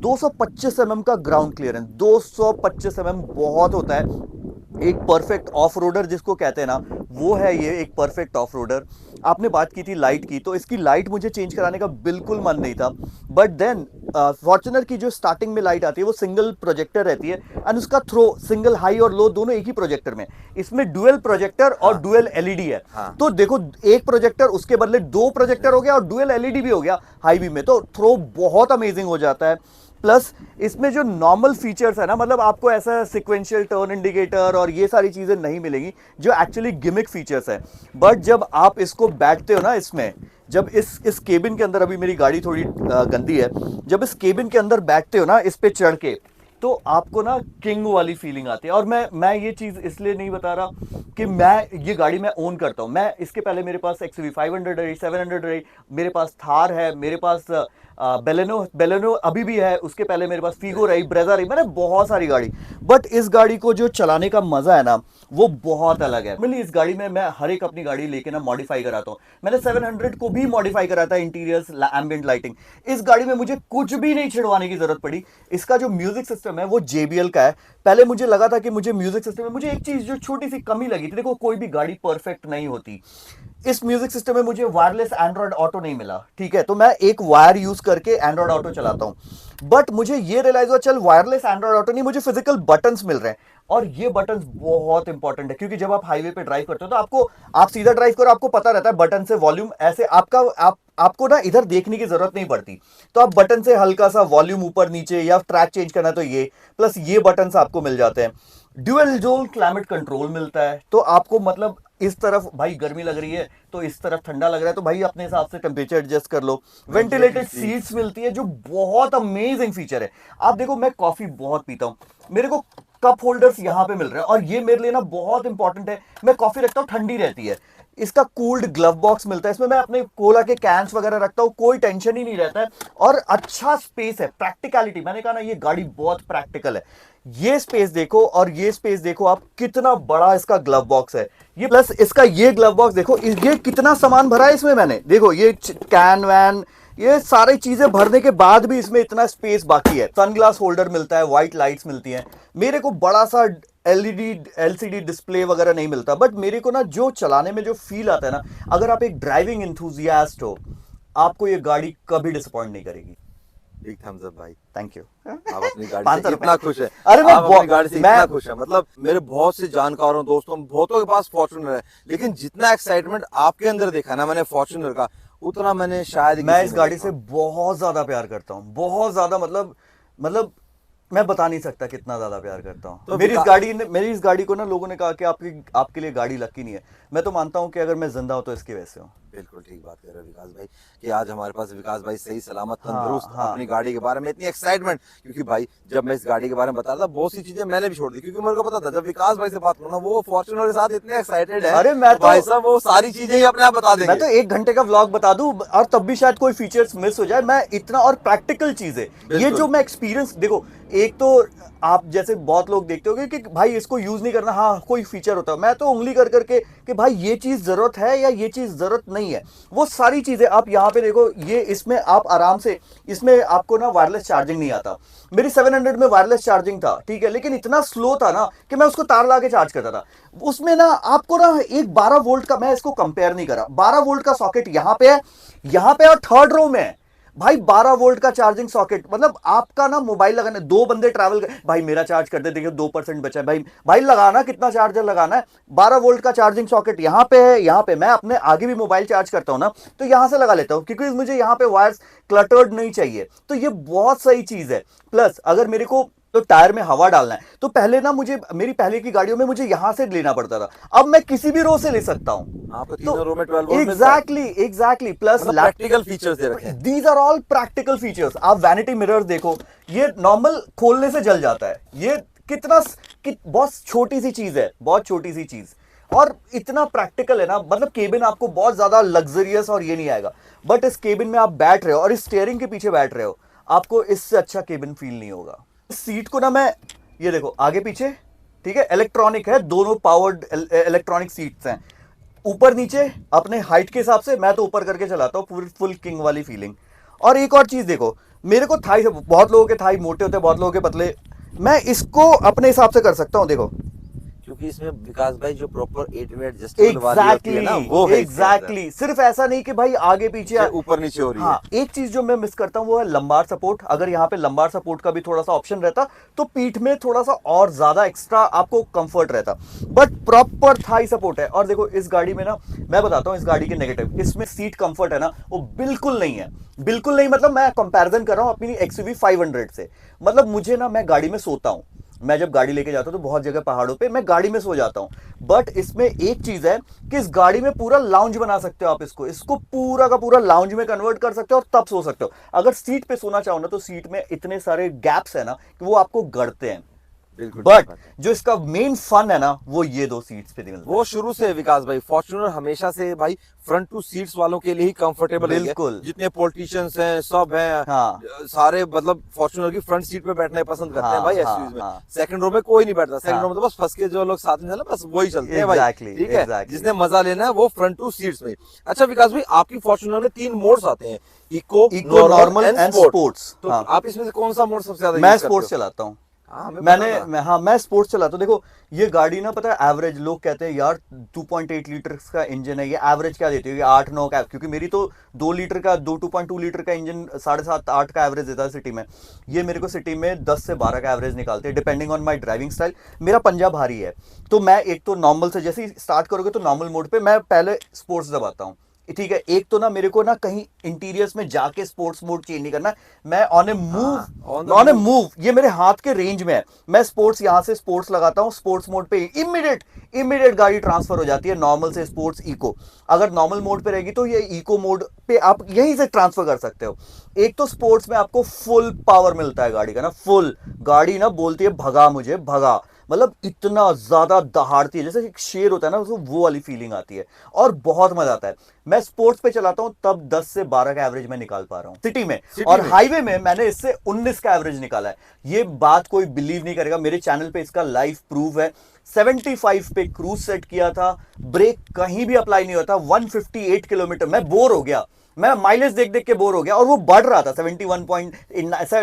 225 mm का ग्राउंड क्लियरेंस, 225 mm बहुत होता है, एक परफेक्ट ऑफ रोडर जिसको कहते हैं ना, वो है ये एक परफेक्ट ऑफ रोडर। आपने बात की थी लाइट की, तो इसकी लाइट मुझे चेंज कराने का बिल्कुल मन नहीं था, बट देन फॉर्च्यूनर की जो स्टार्टिंग में लाइट आती है वो सिंगल प्रोजेक्टर रहती है, एंड उसका थ्रो सिंगल हाई और लो दोनों एक ही प्रोजेक्टर में, इसमें डुअल प्रोजेक्टर और डुअल एलईडी है। हाँ। तो देखो, एक प्रोजेक्टर उसके बदले दो प्रोजेक्टर हो गया और डुअल एलईडी भी हो गया हाई बीम में, तो थ्रो बहुत अमेजिंग हो जाता है। प्लस इसमें जो नॉर्मल फीचर्स है ना, मतलब आपको ऐसा सिक्वेंशियल टर्न इंडिकेटर और ये सारी चीजें नहीं मिलेंगी जो एक्चुअली गिमिक फीचर्स है, बट जब आप इसको बैठते हो ना, इसमें जब इस केबिन के अंदर, अभी मेरी गाड़ी थोड़ी गंदी है, जब इस केबिन के अंदर बैठते हो ना, इस पे चढ़ के, तो आपको ना किंग वाली फीलिंग आती है। और मैं ये चीज इसलिए नहीं बता रहा कि मैं ये गाड़ी मैं ओन करता हूं, मैं इसके पहले मेरे पास XUV 500 रही, 700 रही, मेरे पास थार है, मेरे पास बेलेनो अभी भी है, उसके पहले मेरे पास फीगो रही, ब्रेजा रही, मैंने बहुत सारी गाड़ी, बट इस गाड़ी को जो चलाने का मजा है ना वो बहुत अलग है। मिली इस गाड़ी में मैं हर एक अपनी गाड़ी लेके ना मॉडिफाई कराता हूँ, मैंने 700 को भी मॉडिफाई करा था, इंटीरियर्स, एम्बिएंट लाइटिंग, इस गाड़ी में मुझे कुछ भी नहीं छिड़वाने की जरूरत पड़ी। इसका जो म्यूजिक सिस्टम है वो JBL का है, पहले मुझे लगा था कि मुझे म्यूजिक सिस्टम में मुझे एक चीज जो छोटी सी कमी लगी थी, देखो कोई भी गाड़ी परफेक्ट नहीं होती, इस म्यूजिक सिस्टम में मुझे वायरलेस एंड्रॉइड ऑटो नहीं मिला, ठीक है, तो मैं एक वायर यूज करके एंड्रॉइड ऑटो चलाता हूं, बट मुझे ये रियलाइज हुआ, चल वायरलेस एंड्रॉइड ऑटो नहीं, मुझे फिजिकल बटन्स मिल रहे हैं, और ये बटन्स बहुत इंपॉर्टेंट है, क्योंकि जब आप हाईवे पे ड्राइव करते हो तो आप सीधा ड्राइव करो, आपको पता रहता है बटन से वॉल्यूम, ऐसे आपको ना इधर देखने की जरूरत नहीं पड़ती, तो आप बटन से हल्का सा वॉल्यूम ऊपर नीचे या ट्रैक चेंज करना तो ये, प्लस ये बटन आपको मिल जाते हैं। ड्यूअल जोन क्लाइमेट कंट्रोल मिलता है, तो आपको मतलब इस तरफ भाई गर्मी लग रही है तो इस तरफ ठंडा लग रहा है, तो भाई अपने हिसाब से टेम्परेचर एडजस्ट कर लो। वेंटिलेटेड सीट्स मिलती है जो बहुत अमेजिंग फीचर है। आप देखो, मैं कॉफी बहुत पीता हूं, मेरे को कप होल्डर्स यहां पे मिल रहे हैं, और ये मेरे लिए ना बहुत इंपॉर्टेंट है, मैं कॉफी रखता हूं ठंडी रहती है। इसका कूल्ड ग्लव बॉक्स मिलता है, इसमें मैं अपने कोला के कैंस वगैरह रखता हूं, कोई टेंशन ही नहीं रहता है, और अच्छा स्पेस है, प्रैक्टिकलिटी, मैंने कहा ना ये गाड़ी बहुत प्रैक्टिकल है। ये स्पेस देखो और ये स्पेस देखो आप, कितना बड़ा इसका ग्लव बॉक्स है, ये प्लस इसका ये ग्लव बॉक्स देखो, ये कितना सामान भरा है इसमें, मैंने देखो ये कैन वैन, ये सारी चीजें भरने के बाद भी इसमें इतना स्पेस बाकी है। सनग्लास होल्डर मिलता है, व्हाइट लाइट्स मिलती हैं, मेरे को बड़ा सा LCD डिस्प्ले वगैरह नहीं मिलता, बट मेरे को ना जो चलाने में जो फील आता है ना, अगर आप एक ड्राइविंग इंथुजियास्ट हो, आपको ये गाड़ी कभी डिसअपॉइंट नहीं करेगी। बिग थम्स अप भाई। Thank you. आप अपनी गाड़ी 500 से इतना खुश है, अरे मैं आप अपनी गाड़ी से मैं इतना खुश है, मतलब मेरे बहुत से जानकारों दोस्तों बहुतों के पास फॉर्च्यूनर है, लेकिन जितना एक्साइटमेंट आपके अंदर देखा ना मैंने फॉर्च्यूनर का, उतना मैंने शायद ही मैं किसी इस में गाड़ी देखा। से बहुत ज्यादा प्यार करता हूँ, बहुत ज्यादा, मतलब मैं बता नहीं सकता कितना ज्यादा प्यार करता हूँ। तो मेरी इस गाड़ी को ना लोगों ने कहा कि आपके लिए गाड़ी लकी नहीं है। मैं तो मानता हूँ कि अगर मैं जिंदा हूँ तो इसकी वजह से हूँ। बिल्कुल ठीक बात कर रहे हो विकास भाई, कि आज हमारे पास विकास भाई सही सलामत हाँ तंदुरुस्त हाँ अपनी गाड़ी के बारे में इतनी एक्साइटमेंट, क्योंकि भाई जब मैं इस गाड़ी के बारे में बता रहा था बहुत सी चीजें मैंने भी छोड़ दी, क्योंकि मेरे को पता था जब विकास भाई से बात करूँ ना वो फॉर्च्यूनर के साथ इतने एक्साइटेड है, अरे मैं भाई साहब वो सारी चीजें ही अपने आप बता मैं देंगे। तो 1 घंटे का व्लॉग बता दूं और तब भी शायद कोई फीचर्स मिस हो जाए। मैं इतना, और प्रैक्टिकल चीज है ये जो बिल्कुल मैं एक्सपीरियंस, देखो एक तो आप जैसे बहुत लोग देखते होगे कि भाई इसको यूज नहीं करना, हाँ कोई फीचर होता है, मैं तो उंगली कर करके कि भाई ये चीज जरूरत है या ये चीज जरूरत नहीं है, वो सारी चीजें आप यहाँ पे देखो। ये इसमें आप आराम से, इसमें आपको ना वायरलेस चार्जिंग नहीं आता। मेरी 700 में वायरलेस चार्जिंग था, ठीक है, लेकिन इतना स्लो था ना कि मैं उसको तार ला के चार्ज करता था। उसमें ना आपको ना एक 12 वोल्ट का, मैं इसको कंपेयर नहीं करा, 12 वोल्ट का सॉकेट यहाँ पे है, यहाँ पे और थर्ड रो में है भाई 12 वोल्ट का चार्जिंग सॉकेट। मतलब आपका ना मोबाइल लगाने, 2 बंदे ट्रैवल कर, भाई मेरा चार्ज कर दे, देखिए 2% बचा है, भाई भाई लगाना कितना चार्जर लगाना है। 12 वोल्ट का चार्जिंग सॉकेट यहाँ पे है, यहाँ पे मैं अपने आगे भी मोबाइल चार्ज करता हूँ ना तो यहाँ से लगा लेता हूँ, क्योंकि मुझे यहाँ पे वायर्स क्लटर्ड नहीं चाहिए। तो ये बहुत सही चीज है। प्लस अगर मेरे को तो टायर में हवा डालना है तो पहले ना मुझे, मेरी पहले की गाड़ियों में मुझे यहां से लेना पड़ता था, अब मैं किसी भी रो से ले सकता हूं। आपको तो तीनों रो में 12 वोल्ट मिलता है, एग्जैक्टली प्लस मतलब प्रैक्टिकल फीचर्स दे रखे हैं। These are all practical features. आप वैनिटी मिरर देखो, ये नॉर्मल खोलने से जल जाता है, ये बहुत छोटी सी चीज है, बहुत छोटी सी चीज, और इतना प्रैक्टिकल है ना। मतलब केबिन आपको बहुत ज्यादा लग्जरियस और ये नहीं आएगा, बट इस केबिन में आप बैठ रहे हो और इस स्टीयरिंग के पीछे बैठ रहे हो, आपको इससे अच्छा केबिन फील नहीं होगा। सीट को ना मैं, ये देखो आगे पीछे, ठीक है, इलेक्ट्रॉनिक है, दोनों पावर्ड इलेक्ट्रॉनिक सीट्स हैं, ऊपर नीचे अपने हाइट के हिसाब से। मैं तो ऊपर करके चलाता हूँ, पूरी फुल किंग वाली फीलिंग। और एक और चीज देखो, मेरे को थाई, बहुत लोगों के थाई मोटे होते हैं, बहुत लोगों के पतले, मैं इसको अपने हिसाब से कर सकता हूँ। देखो क्योंकि इसमें विकास भाई जो प्रॉपर 8 वे एडजस्टेबल वाली होती है ना वो है इसके अंदर। एग्जैक्टली सिर्फ ऐसा नहीं कि भाई आगे पीछे ये ऊपर नीचे हो रही हाँ, एक चीज जो मैं मिस करता हूँ वो है लंबार सपोर्ट। अगर यहाँ पे लंबार सपोर्ट का भी थोड़ा सा ऑप्शन रहता तो पीठ में थोड़ा सा और ज्यादा एक्स्ट्रा आपको कंफर्ट रहता, बट प्रॉपर थाई सपोर्ट है। और देखो इस गाड़ी में ना, मैं बताता हूँ इस गाड़ी के नेगेटिव, इसमें सीट कंफर्ट है ना वो बिल्कुल नहीं है, बिल्कुल नहीं। मतलब मैं कंपैरिजन कर रहा हूँ अपनी XUV 500 से। मतलब मुझे ना, मैं गाड़ी में सोता हूँ, मैं जब गाड़ी लेके जाता हूं तो बहुत जगह पहाड़ों पे मैं गाड़ी में सो जाता हूं, बट इसमें एक चीज है कि इस गाड़ी में पूरा लाउंज बना सकते हो आप, इसको पूरा का पूरा लाउंज में कन्वर्ट कर सकते हो और तब सो सकते हो। अगर सीट पे सोना चाहो ना तो सीट में इतने सारे गैप्स है ना कि वो आपको गड़ते हैं, बिल्कुल। बट जो इसका मेन फन है ना वो ये 2 सीट्स पे मिलता है। वो शुरू से विकास भाई फॉर्च्यूनर हमेशा से भाई फ्रंट टू सीट्स वालों के लिए ही कंफर्टेबल है। बिल्कुल। जितने पॉलिटिशियंस हैं सब हैं, हाँ। सारे मतलब फॉर्च्यूनर की फ्रंट सीट पे बैठना पसंद करते हैं हाँ, भाई। हाँ, एसयूवीज में हाँ। सेकंड रो में कोई नहीं बैठता, सेकंड हाँ। रो में तो बस फंस के जो लोग साथ में चले बस वही चलते हैं भाई। Exactly, ठीक है, exactly. जिसने मजा लेना है वो फ्रंट टू सीट्स में। अच्छा विकास भाई, आपकी फॉर्च्यूनर में 3 मोड्स आते हैं, इको, नॉर्मल एंड स्पोर्ट्स। तो हाँ। आप इसमें से कौन सा मोड सबसे ज्यादा मैं यूज करते स्पोर्ट्स हो? चलाता हूँ। हाँ, हमें पता था। मैं स्पोर्ट्स चलाता हूँ। देखो ये गाड़ी ना, पता है एवरेज लोग कहते हैं यार 2.8 लीटर का इंजन है, ये एवरेज क्या देती है, 8-9 का, क्योंकि मेरी तो 2 लीटर का 2.2 लीटर का इंजन 7.5-8 का एवरेज देता है सिटी में। ये मेरे को सिटी में 10 से 12 का एवरेज निकालते हैं depending on my driving style. मेरा पंजा भारी है तो मैं एक तो नॉर्मल से, जैसे ही स्टार्ट करोगे तो नॉर्मल मोड पे मैं पहले स्पोर्ट्स दबाता हूँ, ठीक है। एक तो ना मेरे को ना कहीं इंटीरियर्स में जाके स्पोर्ट्स मोड चेंज नहीं करना, मैं ऑन ए मूव, ये मेरे हाथ के रेंज में है। मैं स्पोर्ट्स, यहां से स्पोर्ट्स लगाता हूं, स्पोर्ट्स मोड पे इमीडिएट गाड़ी ट्रांसफर हो जाती है नॉर्मल से स्पोर्ट्स इको। अगर नॉर्मल मोड पे रहेगी तो ये इको मोड पे आप यहीं से ट्रांसफर कर सकते हो। एक तो स्पोर्ट्स में आपको फुल पावर मिलता है गाड़ी का ना, फुल गाड़ी ना बोलती है भगा मुझे भगा, मतलब इतना ज्यादा दहाड़ती है, जैसे एक शेर होता है ना उसको, वो वाली फीलिंग आती है और बहुत मजा आता है। मैं स्पोर्ट्स पे चलाता हूं तब 10 से 12 का एवरेज मैं निकाल पा रहा हूं सिटी में, और हाईवे में मैंने इससे 19 का एवरेज निकाला है। ये बात कोई बिलीव नहीं करेगा, मेरे चैनल पे इसका लाइव प्रूफ है। 75 पे क्रूज सेट किया था, ब्रेक कहीं भी अप्लाई नहीं होता, 158 किलोमीटर मैं बोर हो गया, मैं माइलेज देख देख के बोर हो गया, और वो बढ़ रहा था 19.1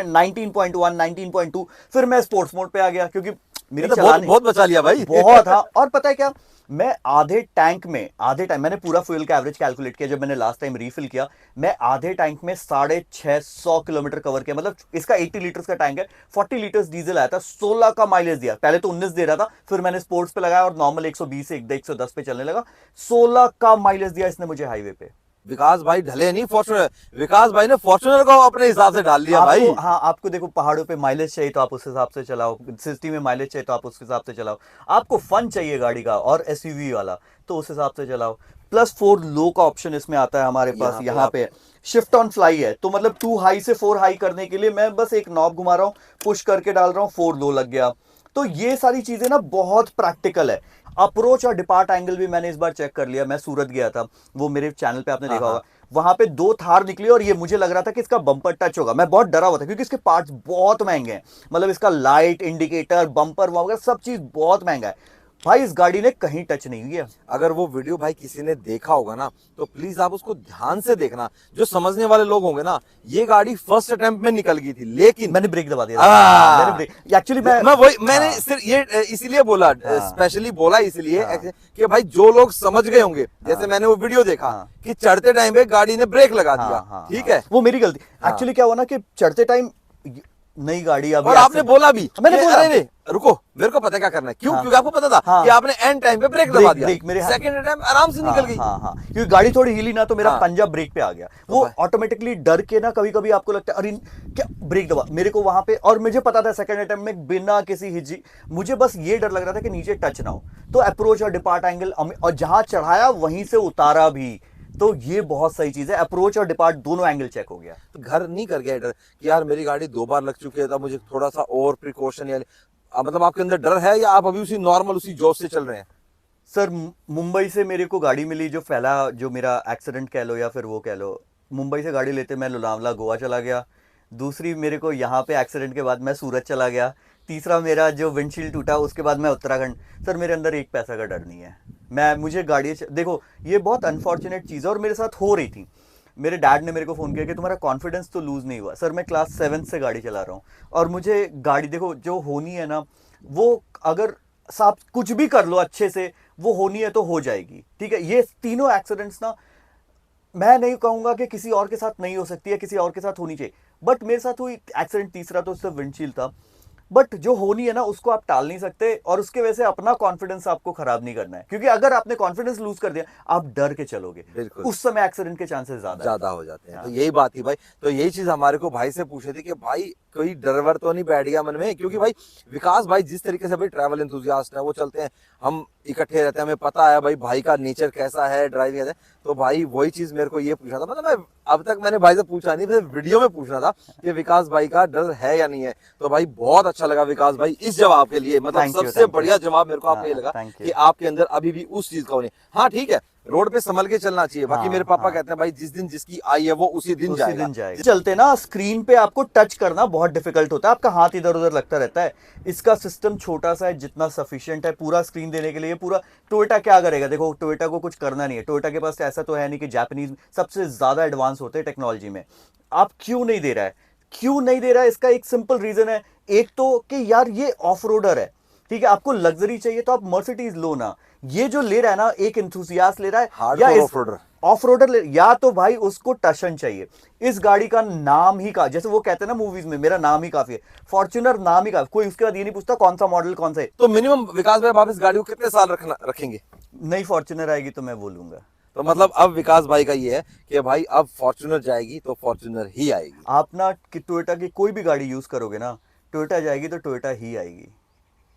19.2। फिर मैं स्पोर्ट्स मोड पे आ गया क्योंकि मेरी तो चलाने बहुत बचा लिया भाई। बहुत। हाँ, और पता है क्या, मैं आधे टाइम मैंने पूरा फ्यूल का एवरेज कैलकुलेट किया जब मैंने लास्ट टाइम रीफिल किया। मैं आधे टैंक में 650 किलोमीटर कवर किया। मतलब इसका 80 लीटर्स का टैंक है, 40 लीटर्स डीजल आया था, 16 का माइलेज दिया। पहले तो 19 दे रहा था, फिर मैंने स्पोर्ट्स पे लगाया और नॉर्मल 120 से 110 पे चलने लगा। 16 का माइलेज दिया इसने मुझे हाईवे पे। विकास भाई ढले नहीं फॉर्च्यूनर, विकास भाई ने फॉर्च्यूनर को अपने हिसाब से डाल लिया भाई। हाँ, आपको देखो पहाड़ों पे माइलेज चाहिए तो आप उस हिसाब से चलाओ, सिटी में माइलेज चाहिए तो आप उस हिसाब से चलाओ, आपको फन चाहिए गाड़ी का और एसयूवी वाला तो उस हिसाब से चलाओ। +4 लो का ऑप्शन इसमें आता है हमारे पास। यहाँ पे शिफ्ट ऑन फ्लाई है, तो मतलब 2 हाई से 4 हाई करने के लिए मैं बस एक नॉब घुमा रहा हूँ, पुश करके डाल रहा हूँ, 4 लो लग गया। तो ये सारी चीजें ना बहुत प्रैक्टिकल है। अप्रोच और डिपार्ट एंगल भी मैंने इस बार चेक कर लिया। मैं सूरत गया था, वो मेरे चैनल पे आपने देखा होगा, वहां पे 2 थार निकली और ये मुझे लग रहा था कि इसका बम्पर टच होगा। मैं बहुत डरा हुआ था क्योंकि इसके पार्ट्स बहुत महंगे हैं। मतलब इसका लाइट, इंडिकेटर, बम्पर वगैरह सब चीज बहुत महंगा है। भाई इस गाड़ी ने कहीं टच नहीं किया। अगर वो वीडियो भाई किसी ने देखा होगा ना तो प्लीज आप उसको ध्यान से देखना। जो समझने वाले लोग होंगे ना, ये गाड़ी फर्स्ट अटेम्प्ट में निकल गई थी, लेकिन मैंने ब्रेक दबा दिया। मैंने ब्रेक एक्चुअली मैंने सिर्फ ये इसीलिए बोला, स्पेशली बोला इसलिए कि भाई जो लोग समझ गए होंगे, जैसे मैंने वो वीडियो देखा कि चढ़ते टाइम पे गाड़ी ने ब्रेक लगा दिया, ठीक है, वो मेरी गलती। एक्चुअली क्या हुआ ना कि चढ़ते टाइम नई गाड़ी अभी, और आपने बोला भी, मैंने बोला अरे नहीं रुको, मेरे को पता क्या करना है, क्यों? क्योंकि आपको पता था कि आपने एंड टाइम पे ब्रेक दबा दिया, सेकंड टाइम आराम से निकल गई। क्योंकि गाड़ी थोड़ी हिली ना तो मेरा पंजा ब्रेक पे आ गया। वो ऑटोमेटिकली डर के ना कभी कभी आपको लगता है अरे क्या ब्रेक दबा, मेरे को वहां पे, और मुझे पता था सेकंड अटेम्प्ट में बिना किसी हिजी, मुझे बस ये डर लग रहा था कि नीचे टच ना हो। तो अप्रोच और डिपार्ट एंगल, और जहां चढ़ाया वहीं से उतारा भी, तो ये बहुत सही चीज है। अप्रोच और डिपार्ट दोनों एंगल चेक हो गया। तो घर नहीं कर गया डर कि यार मेरी गाड़ी 2 बार लग चुकी है, तो मुझे थोड़ा सा और प्रिकॉशन, या मतलब आपके अंदर डर है, या आप अभी उसी नॉर्मल उसी जोश से चल रहे हैं? सर मुंबई से मेरे को गाड़ी मिली, जो पहला जो मेरा एक्सीडेंट कह लो या फिर वो कह लो, मुंबई से गाड़ी लेते मैं लोनावला गोवा चला गया। दूसरी मेरे को यहाँ पे एक्सीडेंट के बाद मैं सूरत चला गया। तीसरा मेरा जो विंडशील्ड टूटा उसके बाद मैं उत्तराखंड। सर मेरे अंदर एक पैसा का डर नहीं है। मुझे गाड़ी देखो, ये बहुत अनफॉर्चुनेट चीज़ है और मेरे साथ हो रही थी। मेरे डैड ने मेरे को फ़ोन किया कि तुम्हारा कॉन्फिडेंस तो लूज़ नहीं हुआ। सर मैं क्लास 7 से गाड़ी चला रहा हूँ और मुझे गाड़ी देखो जो होनी है ना, वो अगर आप कुछ भी कर लो अच्छे से, वो होनी है तो हो जाएगी, ठीक है। ये तीनों एक्सीडेंट्स ना, मैं नहीं कहूंगा कि किसी और के साथ नहीं हो सकती है, किसी और के साथ होनी चाहिए, बट मेरे साथ हुई एक्सीडेंट तीसरा तो सिर्फ विंडशील्ड था। बट जो होनी है ना उसको आप टाल नहीं सकते, और उसके वजह से अपना कॉन्फिडेंस आपको खराब नहीं करना है, क्योंकि अगर आपने कॉन्फिडेंस लूज कर दिया आप डर के चलोगे, उस समय एक्सीडेंट के चांसेस ज्यादा हो जाते हैं। तो यही बात थी भाई, तो यही चीज हमारे को भाई से पूछे थी कि भाई कोई डर तो नहीं बैठ गया मन में, क्योंकि भाई विकास भाई जिस तरीके से भाई ट्रैवल एंथुसियास्ट है, वो चलते हैं, हम इकट्ठे रहते हैं, हमें पता है भाई का नेचर कैसा है, ड्राइविंग कैसा है। तो भाई वही चीज मेरे को ये पूछा था, मतलब मैं अब तक मैंने भाई से पूछा नहीं, फिर वीडियो में पूछना था कि विकास भाई का डर है या नहीं है। तो भाई बहुत अच्छा लगा विकास भाई इस जवाब के लिए, मतलब सबसे बढ़िया जवाब मेरे को आपको ये लगा कि आपके अंदर अभी भी उस चीज का होने। हाँ ठीक है, रोड पे संभल के चलना चाहिए। बाकी मेरे पापा कहते हैं भाई जिस दिन जिसकी आई है वो उसी दिन जाएगा। चलते ना स्क्रीन पे आपको टच करना बहुत डिफिकल्ट होता है, आपका हाथ इधर उधर लगता रहता है। इसका सिस्टम छोटा सा है, जितना सफिशिएंट है पूरा स्क्रीन देने के लिए। पूरा टोयोटा क्या करेगा, देखो टोयोटा को कुछ करना नहीं है, टोयोटा के पास ऐसा तो है नहीं कि जापानीज सबसे ज्यादा एडवांस होते हैं टेक्नोलॉजी में। आप क्यों नहीं दे रहा है, क्यों नहीं दे रहा है, इसका एक सिंपल रीजन है। एक तो कि यार ये ऑफ रोडर है, ठीक है, आपको लग्जरी चाहिए तो आप मर्सिडीज लो ना। ये जो ले रहा है ना, एक इंथुसियास्ट ले रहा है या ऑफ रोडर ले, या तो भाई उसको टशन चाहिए। इस गाड़ी का नाम ही का, जैसे वो कहते हैं ना मूवीज में, मेरा नाम ही काफी है, फॉर्च्यूनर नाम ही काफी, कोई उसके बाद ये नहीं पूछता कौन सा मॉडल कौन सा है। तो मिनिमम विकास भाई आप इस गाड़ी को कितने साल रखेंगे? नई फॉर्च्यूनर आएगी तो मैं बोलूंगा। तो मतलब अब विकास भाई का ये है कि भाई अब फॉर्च्यूनर जाएगी तो फॉर्च्यूनर ही आएगी। आप ना कि टोयोटा की कोई भी गाड़ी यूज करोगे ना, टोयोटा जाएगी तो टोयोटा ही आएगी,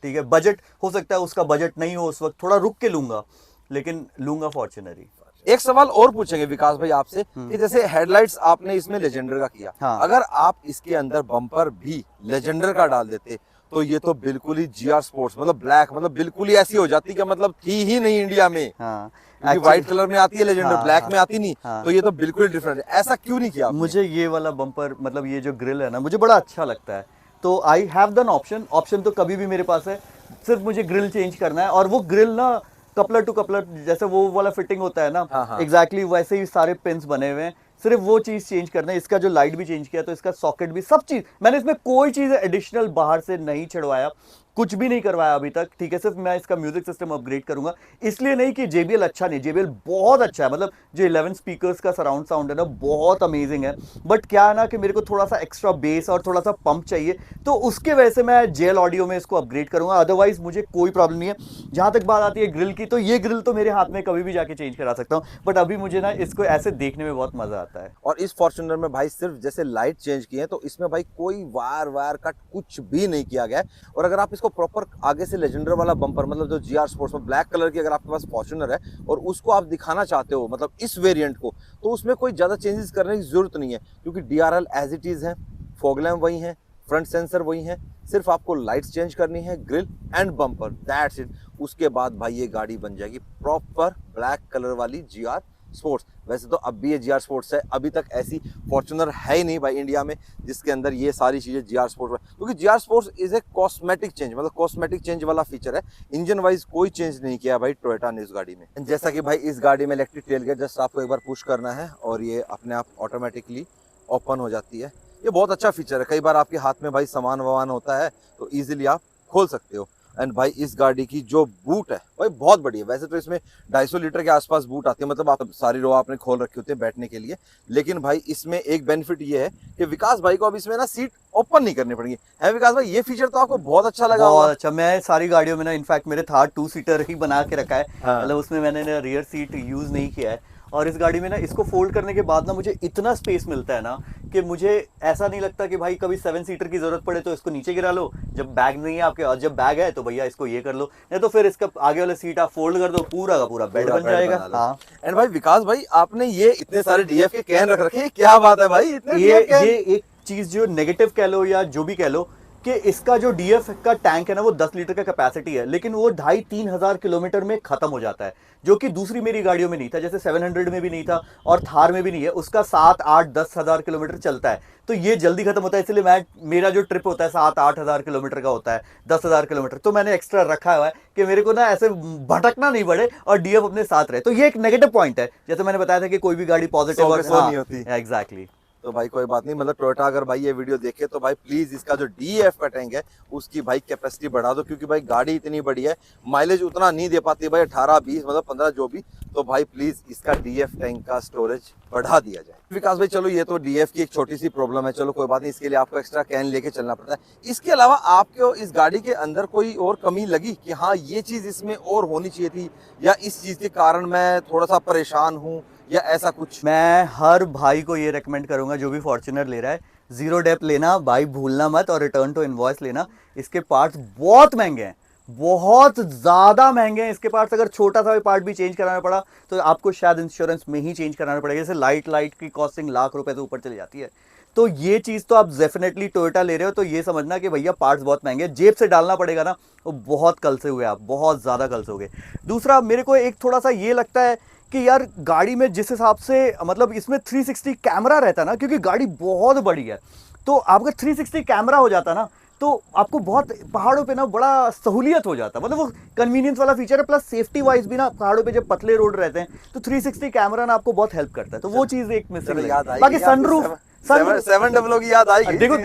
ठीक है। बजट हो सकता है उसका बजट नहीं हो उस वक्त, थोड़ा रुक के लूंगा, लेकिन लूंगा फॉर्च्यूनर ही। एक सवाल और पूछेंगे विकास भाई आपसे कि जैसे हेडलाइट्स आपने इसमें लेजेंडर का किया, अगर आप इसके अंदर बम्पर भी लेजेंडर का डाल देते तो ये तो बिल्कुल ही जीआर स्पोर्ट्स, मतलब ब्लैक, मतलब बिल्कुल ही ऐसी हो जाती कि मतलब थी ही नहीं इंडिया में। क्योंकि व्हाइट कलर में आती है लेजेंडर, ब्लैक में आती नहीं, तो ये तो बिल्कुल डिफरेंट है। ऐसा क्यों नहीं किया आपने? मुझे ये वाला बम्पर, मतलब ये जो ग्रिल है ना, मुझे बड़ा अच्छा लगता है, तो आई हैव डन ऑप्शन तो कभी भी मेरे पास है, सिर्फ मुझे ग्रिल चेंज करना है। और वो ग्रिल ना कपलर टू कपलर जैसे वो वाला फिटिंग होता है ना, एग्जैक्टली वैसे ही सारे पिन्स बने हुए हैं, सिर्फ वो चीज चेंज करना है। इसका जो लाइट भी चेंज किया, तो इसका सॉकेट भी, सब चीज मैंने, इसमें कोई चीज एडिशनल बाहर से नहीं छिड़वाया, कुछ भी नहीं करवाया अभी तक, ठीक है। सिर्फ मैं इसका म्यूजिक सिस्टम अपग्रेड करूंगा, इसलिए नहीं कि JBL अच्छा नहीं, JBL बहुत अच्छा है, मतलब जो 11 स्पीकर्स का सराउंड साउंड है ना बहुत अमेजिंग है। बट क्या है ना कि मेरे को थोड़ा सा एक्स्ट्रा बेस और थोड़ा सा पंप चाहिए, तो उसके वजह से मैं JL ऑडियो में इसको अपग्रेड करूंगा, अदरवाइज मुझे कोई प्रॉब्लम नहीं है। जहां तक बात आती है ग्रिल की, तो ये ग्रिल तो मेरे हाथ में कभी भी जाके चेंज करा सकता हूँ, बट अभी मुझे ना इसको ऐसे देखने में बहुत मजा आता है। और इस फॉर्च्यूनर में भाई सिर्फ जैसे लाइट चेंज की है, तो इसमें भाई कोई वायर वायर कट कुछ भी नहीं किया गया है। और अगर आप इसको प्रॉपर आगे से लेजेंडर वाला बम्पर, मतलब जो GR स्पोर्ट्स में ब्लैक कलर की अगर आपके पास फॉर्च्यूनर है और उसको आप दिखाना चाहते हो, मतलब इस वेरिएंट को, तो उसमें कोई ज़्यादा चेंजेस करने की जरूरत नहीं है, क्योंकि DRL एज इट इज़ है, फॉग लैम्प वही है, फ्रंट सेंसर वही है, सिर्फ आपको लाइट्स चेंज करनी है, grill and bumper, that's it. उसके बाद भाई ये गाड़ी बन जाएगी प्रॉपर ब्लैक कलर वाली GR स्पोर्ट्स। वैसे तो अब भी ये GR स्पोर्ट्स है, अभी तक ऐसी फॉर्च्यूनर है ही नहीं भाई इंडिया में जिसके अंदर ये सारी चीज़ें GR स्पोर्ट्स है, क्योंकि GR sports is a cosmetic change, मतलब कॉस्मेटिक चेंज वाला फीचर है। इंजन वाइज कोई चेंज नहीं किया भाई टोयोटा ने इस गाड़ी में। जैसा कि भाई इस गाड़ी में इलेक्ट्रिक टेलगेट जस्ट आपको एक बार पुश करना है और ये अपने आप ऑटोमेटिकली ओपन हो जाती है। ये बहुत अच्छा फीचर है, कई बार आपके हाथ में भाई सामान वामान होता है तो ईजिली आप खोल सकते हो। एंड भाई इस गाड़ी की जो बूट है भाई बहुत बड़ी है। वैसे तो इसमें 250 लीटर के आसपास बूट आती है, मतलब आप सारी रो आपने खोल रखी होती है बैठने के लिए। लेकिन भाई इसमें एक बेनिफिट ये है कि विकास भाई को अब इसमें ना सीट ओपन नहीं करनी पड़ेगी, है विकास भाई? ये फीचर तो आपको बहुत अच्छा लगा बहुत होगा। अच्छा। मैं सारी गाड़ियों में ना इनफैक्ट मेरे थार 2 सीटर ही बना के रखा है, हाँ। मतलब उसमें मैंने रियर सीट यूज नहीं किया है। और इस गाड़ी में ना इसको फोल्ड करने के बाद ना मुझे इतना स्पेस मिलता है ना कि मुझे ऐसा नहीं लगता कि भाई कभी 7 सीटर की जरूरत पड़े तो इसको नीचे गिरा लो, जब बैग नहीं है आपके, और जब बैग है तो भैया इसको ये कर लो, नहीं तो फिर इसका आगे वाला सीट आप फोल्ड कर दो, पूरा का पूरा बेड पूरा बन जाएगा। बना लो। हाँ, एंड भाई विकास भाई आपने ये इतने सारे DF के कैन रख रखे हैं, क्या बात है भाई, इतने ये DF कैन? ये एक चीज जो नेगेटिव कह लो या जो भी कह लो कि इसका जो DF का टैंक है ना वो 10 लीटर का कैपेसिटी है, लेकिन वो 2,500-3 हजार किलोमीटर में खत्म हो जाता है, जो कि दूसरी मेरी गाड़ियों में नहीं था, जैसे 700 में भी नहीं था और थार में भी नहीं है। उसका 7-8-10 हजार किलोमीटर चलता है, तो ये जल्दी खत्म होता है। इसलिए मेरा जो ट्रिप होता है 7-8 हजार किलोमीटर का होता है, 10 हजार किलोमीटर, तो मैंने एक्स्ट्रा रखा हुआ है कि मेरे को ना ऐसे भटकना नहीं पड़े और DF अपने साथ रहे। तो ये एक नेगेटिव पॉइंट है, जैसे मैंने बताया था कि कोई भी गाड़ी पॉजिटिव और नहीं होती। एग्जैक्टली। तो भाई कोई बात नहीं, मतलब टोयोटा अगर भाई ये वीडियो देखे तो भाई प्लीज इसका जो DF का टैंक है उसकी भाई कैपेसिटी बढ़ा दो, क्योंकि भाई गाड़ी इतनी बड़ी है, माइलेज उतना नहीं दे पाती भाई, 18-20 मतलब 15 जो भी, तो भाई प्लीज इसका DF टैंक का स्टोरेज बढ़ा दिया जाए। विकास भाई चलो ये तो DF की एक छोटी सी प्रॉब्लम है, चलो कोई बात नहीं, इसके लिए आपको एक्स्ट्रा कैन लेके चलना पड़ता है। इसके अलावा आपको इस गाड़ी के अंदर कोई और कमी लगी कि हाँ ये चीज इसमें और होनी चाहिए थी, या इस चीज के कारण मैं थोड़ा सा परेशान हूँ, या ऐसा कुछ? मैं हर भाई को ये रेकमेंड करूंगा जो भी फॉर्च्यूनर ले रहा है, जीरो डेप लेना भाई, भूलना मत, और रिटर्न टू इनवॉइस लेना। इसके पार्ट्स बहुत महंगे हैं, बहुत ज्यादा महंगे हैं इसके पार्ट्स। अगर छोटा सा भी पार्ट भी चेंज कराना पड़ा तो आपको शायद इंश्योरेंस में ही चेंज कराना पड़ेगा, जैसे लाइट की कॉस्टिंग लाख रुपए से ऊपर चली जाती है। तो ये चीज तो आप डेफिनेटली टोयोटा ले रहे हो तो ये समझना कि भैया पार्ट्स बहुत महंगे हैं, जेब से डालना पड़ेगा ना, वो बहुत कल से हुए, आप बहुत ज्यादा कल से हो गए। दूसरा मेरे को एक थोड़ा सा ये लगता है कि यार गाड़ी में जिस हिसाब से, मतलब इसमें 360 कैमरा रहता है ना, क्योंकि गाड़ी बहुत बड़ी है, तो आपका 360 कैमरा हो जाता ना तो आपको बहुत पहाड़ों पे ना बड़ा सहूलियत हो जाता, मतलब वो कन्वीनियंस वाला फीचर है। प्लस सेफ्टी वाइज भी ना पहाड़ों पे जब पतले रोड रहते हैं तो 360 कैमरा ना आपको बहुत हेल्प करता है, तो वो चीज एक मिसिंग याद आई। बाकी सनरूफ 700 की याद आएगी। देखो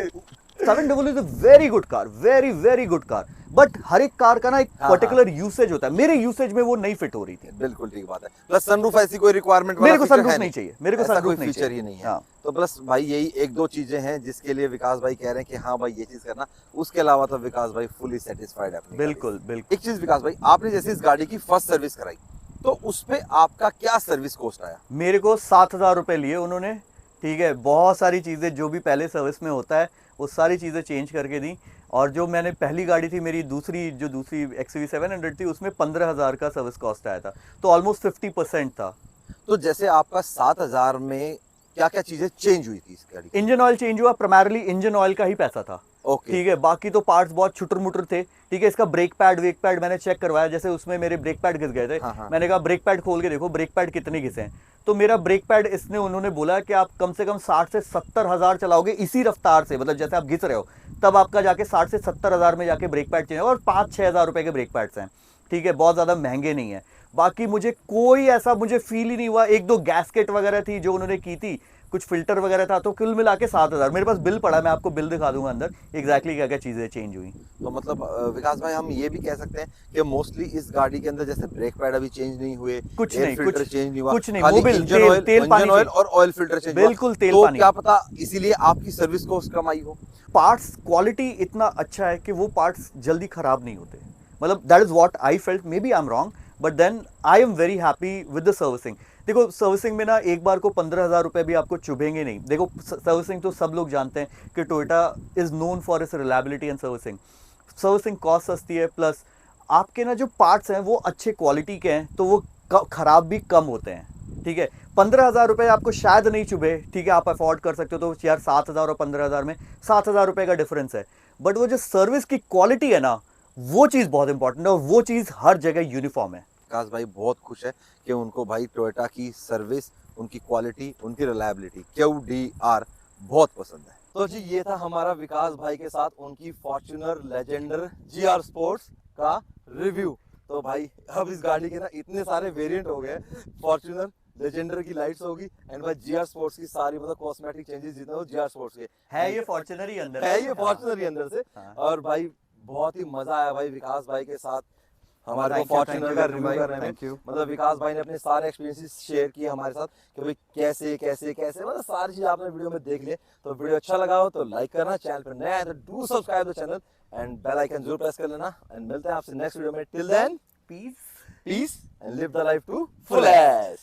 700 is a very good car, very very good car, but हर एक कार का ना एक पर्टिकुलर यूसेज होता है, मेरे यूसेज में वो नहीं फिट हो रही थी। बिल्कुल ठीक बात है। प्लस सनरूफ ऐसी कोई रिक्वायरमेंट मेरे को सनरूफ नहीं चाहिए, मेरे को ऐसा कोई सनरूफ नहीं फीचर ही चाहिए। नहीं है। हाँ। तो प्लस भाई यही एक दो चीजें हैं जिसके लिए विकास भाई कह रहे हैं कि हाँ भाई ये चीज करना, उसके अलावा तो विकास भाई फुली सेटिस्फाइड है अपनी गाड़ी से। बिल्कुल बिल्कुल। एक चीज विकास भाई, आपने जैसे इस गाड़ी की फर्स्ट सर्विस कराई तो उस पे आपका क्या सर्विस कॉस्ट आया? मेरे को 7,000 रुपए लिए उन्होंने, ठीक है। बहुत सारी चीज़ें जो भी पहले सर्विस में होता है वो सारी चीज़ें चेंज करके दी, और जो मैंने पहली गाड़ी थी मेरी दूसरी XUV 700 थी, उसमें 15,000 का सर्विस कॉस्ट आया था, तो ऑलमोस्ट 50% था। तो जैसे आपका 7,000 में क्या क्या चीजें चेंज हुई थी इस गाड़ी? इंजन ऑयल चेंज हुआ, प्राइमरली इंजन ऑयल का ही पैसा था, ओके ठीक है। बाकी तो पार्ट्स बहुत छुटर मुटर थे, ठीक है। इसका ब्रेक पैड मैंने चेक करवाया, जैसे उसमें मेरे ब्रेक पैड घिस गए थे। हाँ, हाँ। मैंने कहा ब्रेक पैड खोल के देखो ब्रेक पैड कितने घिसे हैं, तो मेरा ब्रेक पैड उन्होंने बोला कि आप कम से कम 60 से 70 हजार चलाओगे इसी रफ्तार से, मतलब जैसे आप घिस रहे हो तब आपका जाके 60 से 70 हजार में जाके ब्रेक पैड चेंज होगा, और 5-6 हजार रुपए के ब्रेक पैड्स हैं, ठीक है, बहुत ज्यादा महंगे नहीं है। बाकी मुझे कोई ऐसा मुझे फील ही नहीं हुआ। 1-2 गैस्केट वगैरह थी जो उन्होंने की थी, कुछ फिल्टर वगैरह था, तो कुल मिला के 7,000। मेरे पास बिल पड़ा, मैं आपको बिल दिखा दूंगा अंदर एग्जैक्टली क्या क्या चीज़ें चेंज हुई। तो मतलब विकास भाई हम ये भी कह सकते हैं कि मोस्टली इस गाड़ी के अंदर जैसे ब्रेक पैड अभी चेंज नहीं हुए, कुछ एयर नहीं, फिल्टर कुछ चेंज नहीं हुआ, कुछ नहीं, खाली मोबिल इंजन तेल ऑयल, तेल पानी इंजन ऑयल से, और ऑयल फिल्टर चेंज हुआ। बिल्कुल तेल तो पानी। क्या पता इसीलिए आपकी सर्विस कॉस्ट कम आई हो। पार्ट्स क्वालिटी इतना अच्छा है कि वो पार्ट्स जल्दी खराब नहीं होते, मतलब that is what I felt, maybe I am wrong, but then I am very happy with the servicing. देखो सर्विसिंग में ना एक बार को 15,000 रुपए भी आपको चुभेंगे नहीं। देखो सर्विसिंग तो सब लोग जानते हैं कि Toyota is known for its reliability and servicing. Servicing cost सस्ती है, प्लस आपके ना जो पार्ट्स हैं वो अच्छे क्वालिटी के हैं, तो वो खराब भी कम होते हैं। ठीक है, 15,000 रुपए आपको शायद नहीं चुभे, ठीक है, आप अफोर्ड कर सकते हो, तो यार 7,000 और 15,000 में 7,000 रुपए का डिफरेंस है, बट वो जो सर्विस की क्वालिटी है ना, वो चीज़ बहुत इंपॉर्टेंट है, और वो चीज़ हर जगह यूनिफॉर्म है। विकास भाई बहुत खुश है कि उनको भाई टोयोटा की सर्विस, उनकी क्वालिटी, उनकी रिलायबिलिटी QDR बहुत पसंद है। तो जी ये था हमारा विकास भाई के साथ उनकी फॉर्च्यूनर लेजेंडर GR स्पोर्ट्स का रिव्यू। तो भाई अब इस गाड़ी के ना इतने सारे वेरिएंट हो गए, फॉर्च्यूनर लेजेंडर की लाइट्स होगी एंड भाई GR स्पोर्ट्स की सारी मतलब कॉस्मेटिक चेंजेस जितने हो GR स्पोर्ट्स के है, ये फॉर्च्यूनर ही अंदर है, ये फॉर्च्यूनर ही अंदर से। हाँ। और भाई बहुत ही मजा आया भाई विकास भाई के साथ हमारे को Thank you, फॉर्च्यूनर thank का you, रिव्यू भाई, करने में। thank you। मतलब विकास भाई ने अपने सारे एक्सपीरियंसेस शेयर किए हमारे साथ कि भाई कैसे कैसे कैसे मतलब सारी चीज आपने वीडियो में देख लिए। तो वीडियो अच्छा लगा हो तो लाइक करना, चैनल पर नया है तो do subscribe the channel and bell icon जरूर प्रेस कर लेना। एंड मिलते हैं आपसे नेक्स्ट वीडियो में। Till then peace. Peace and live the life to fullest.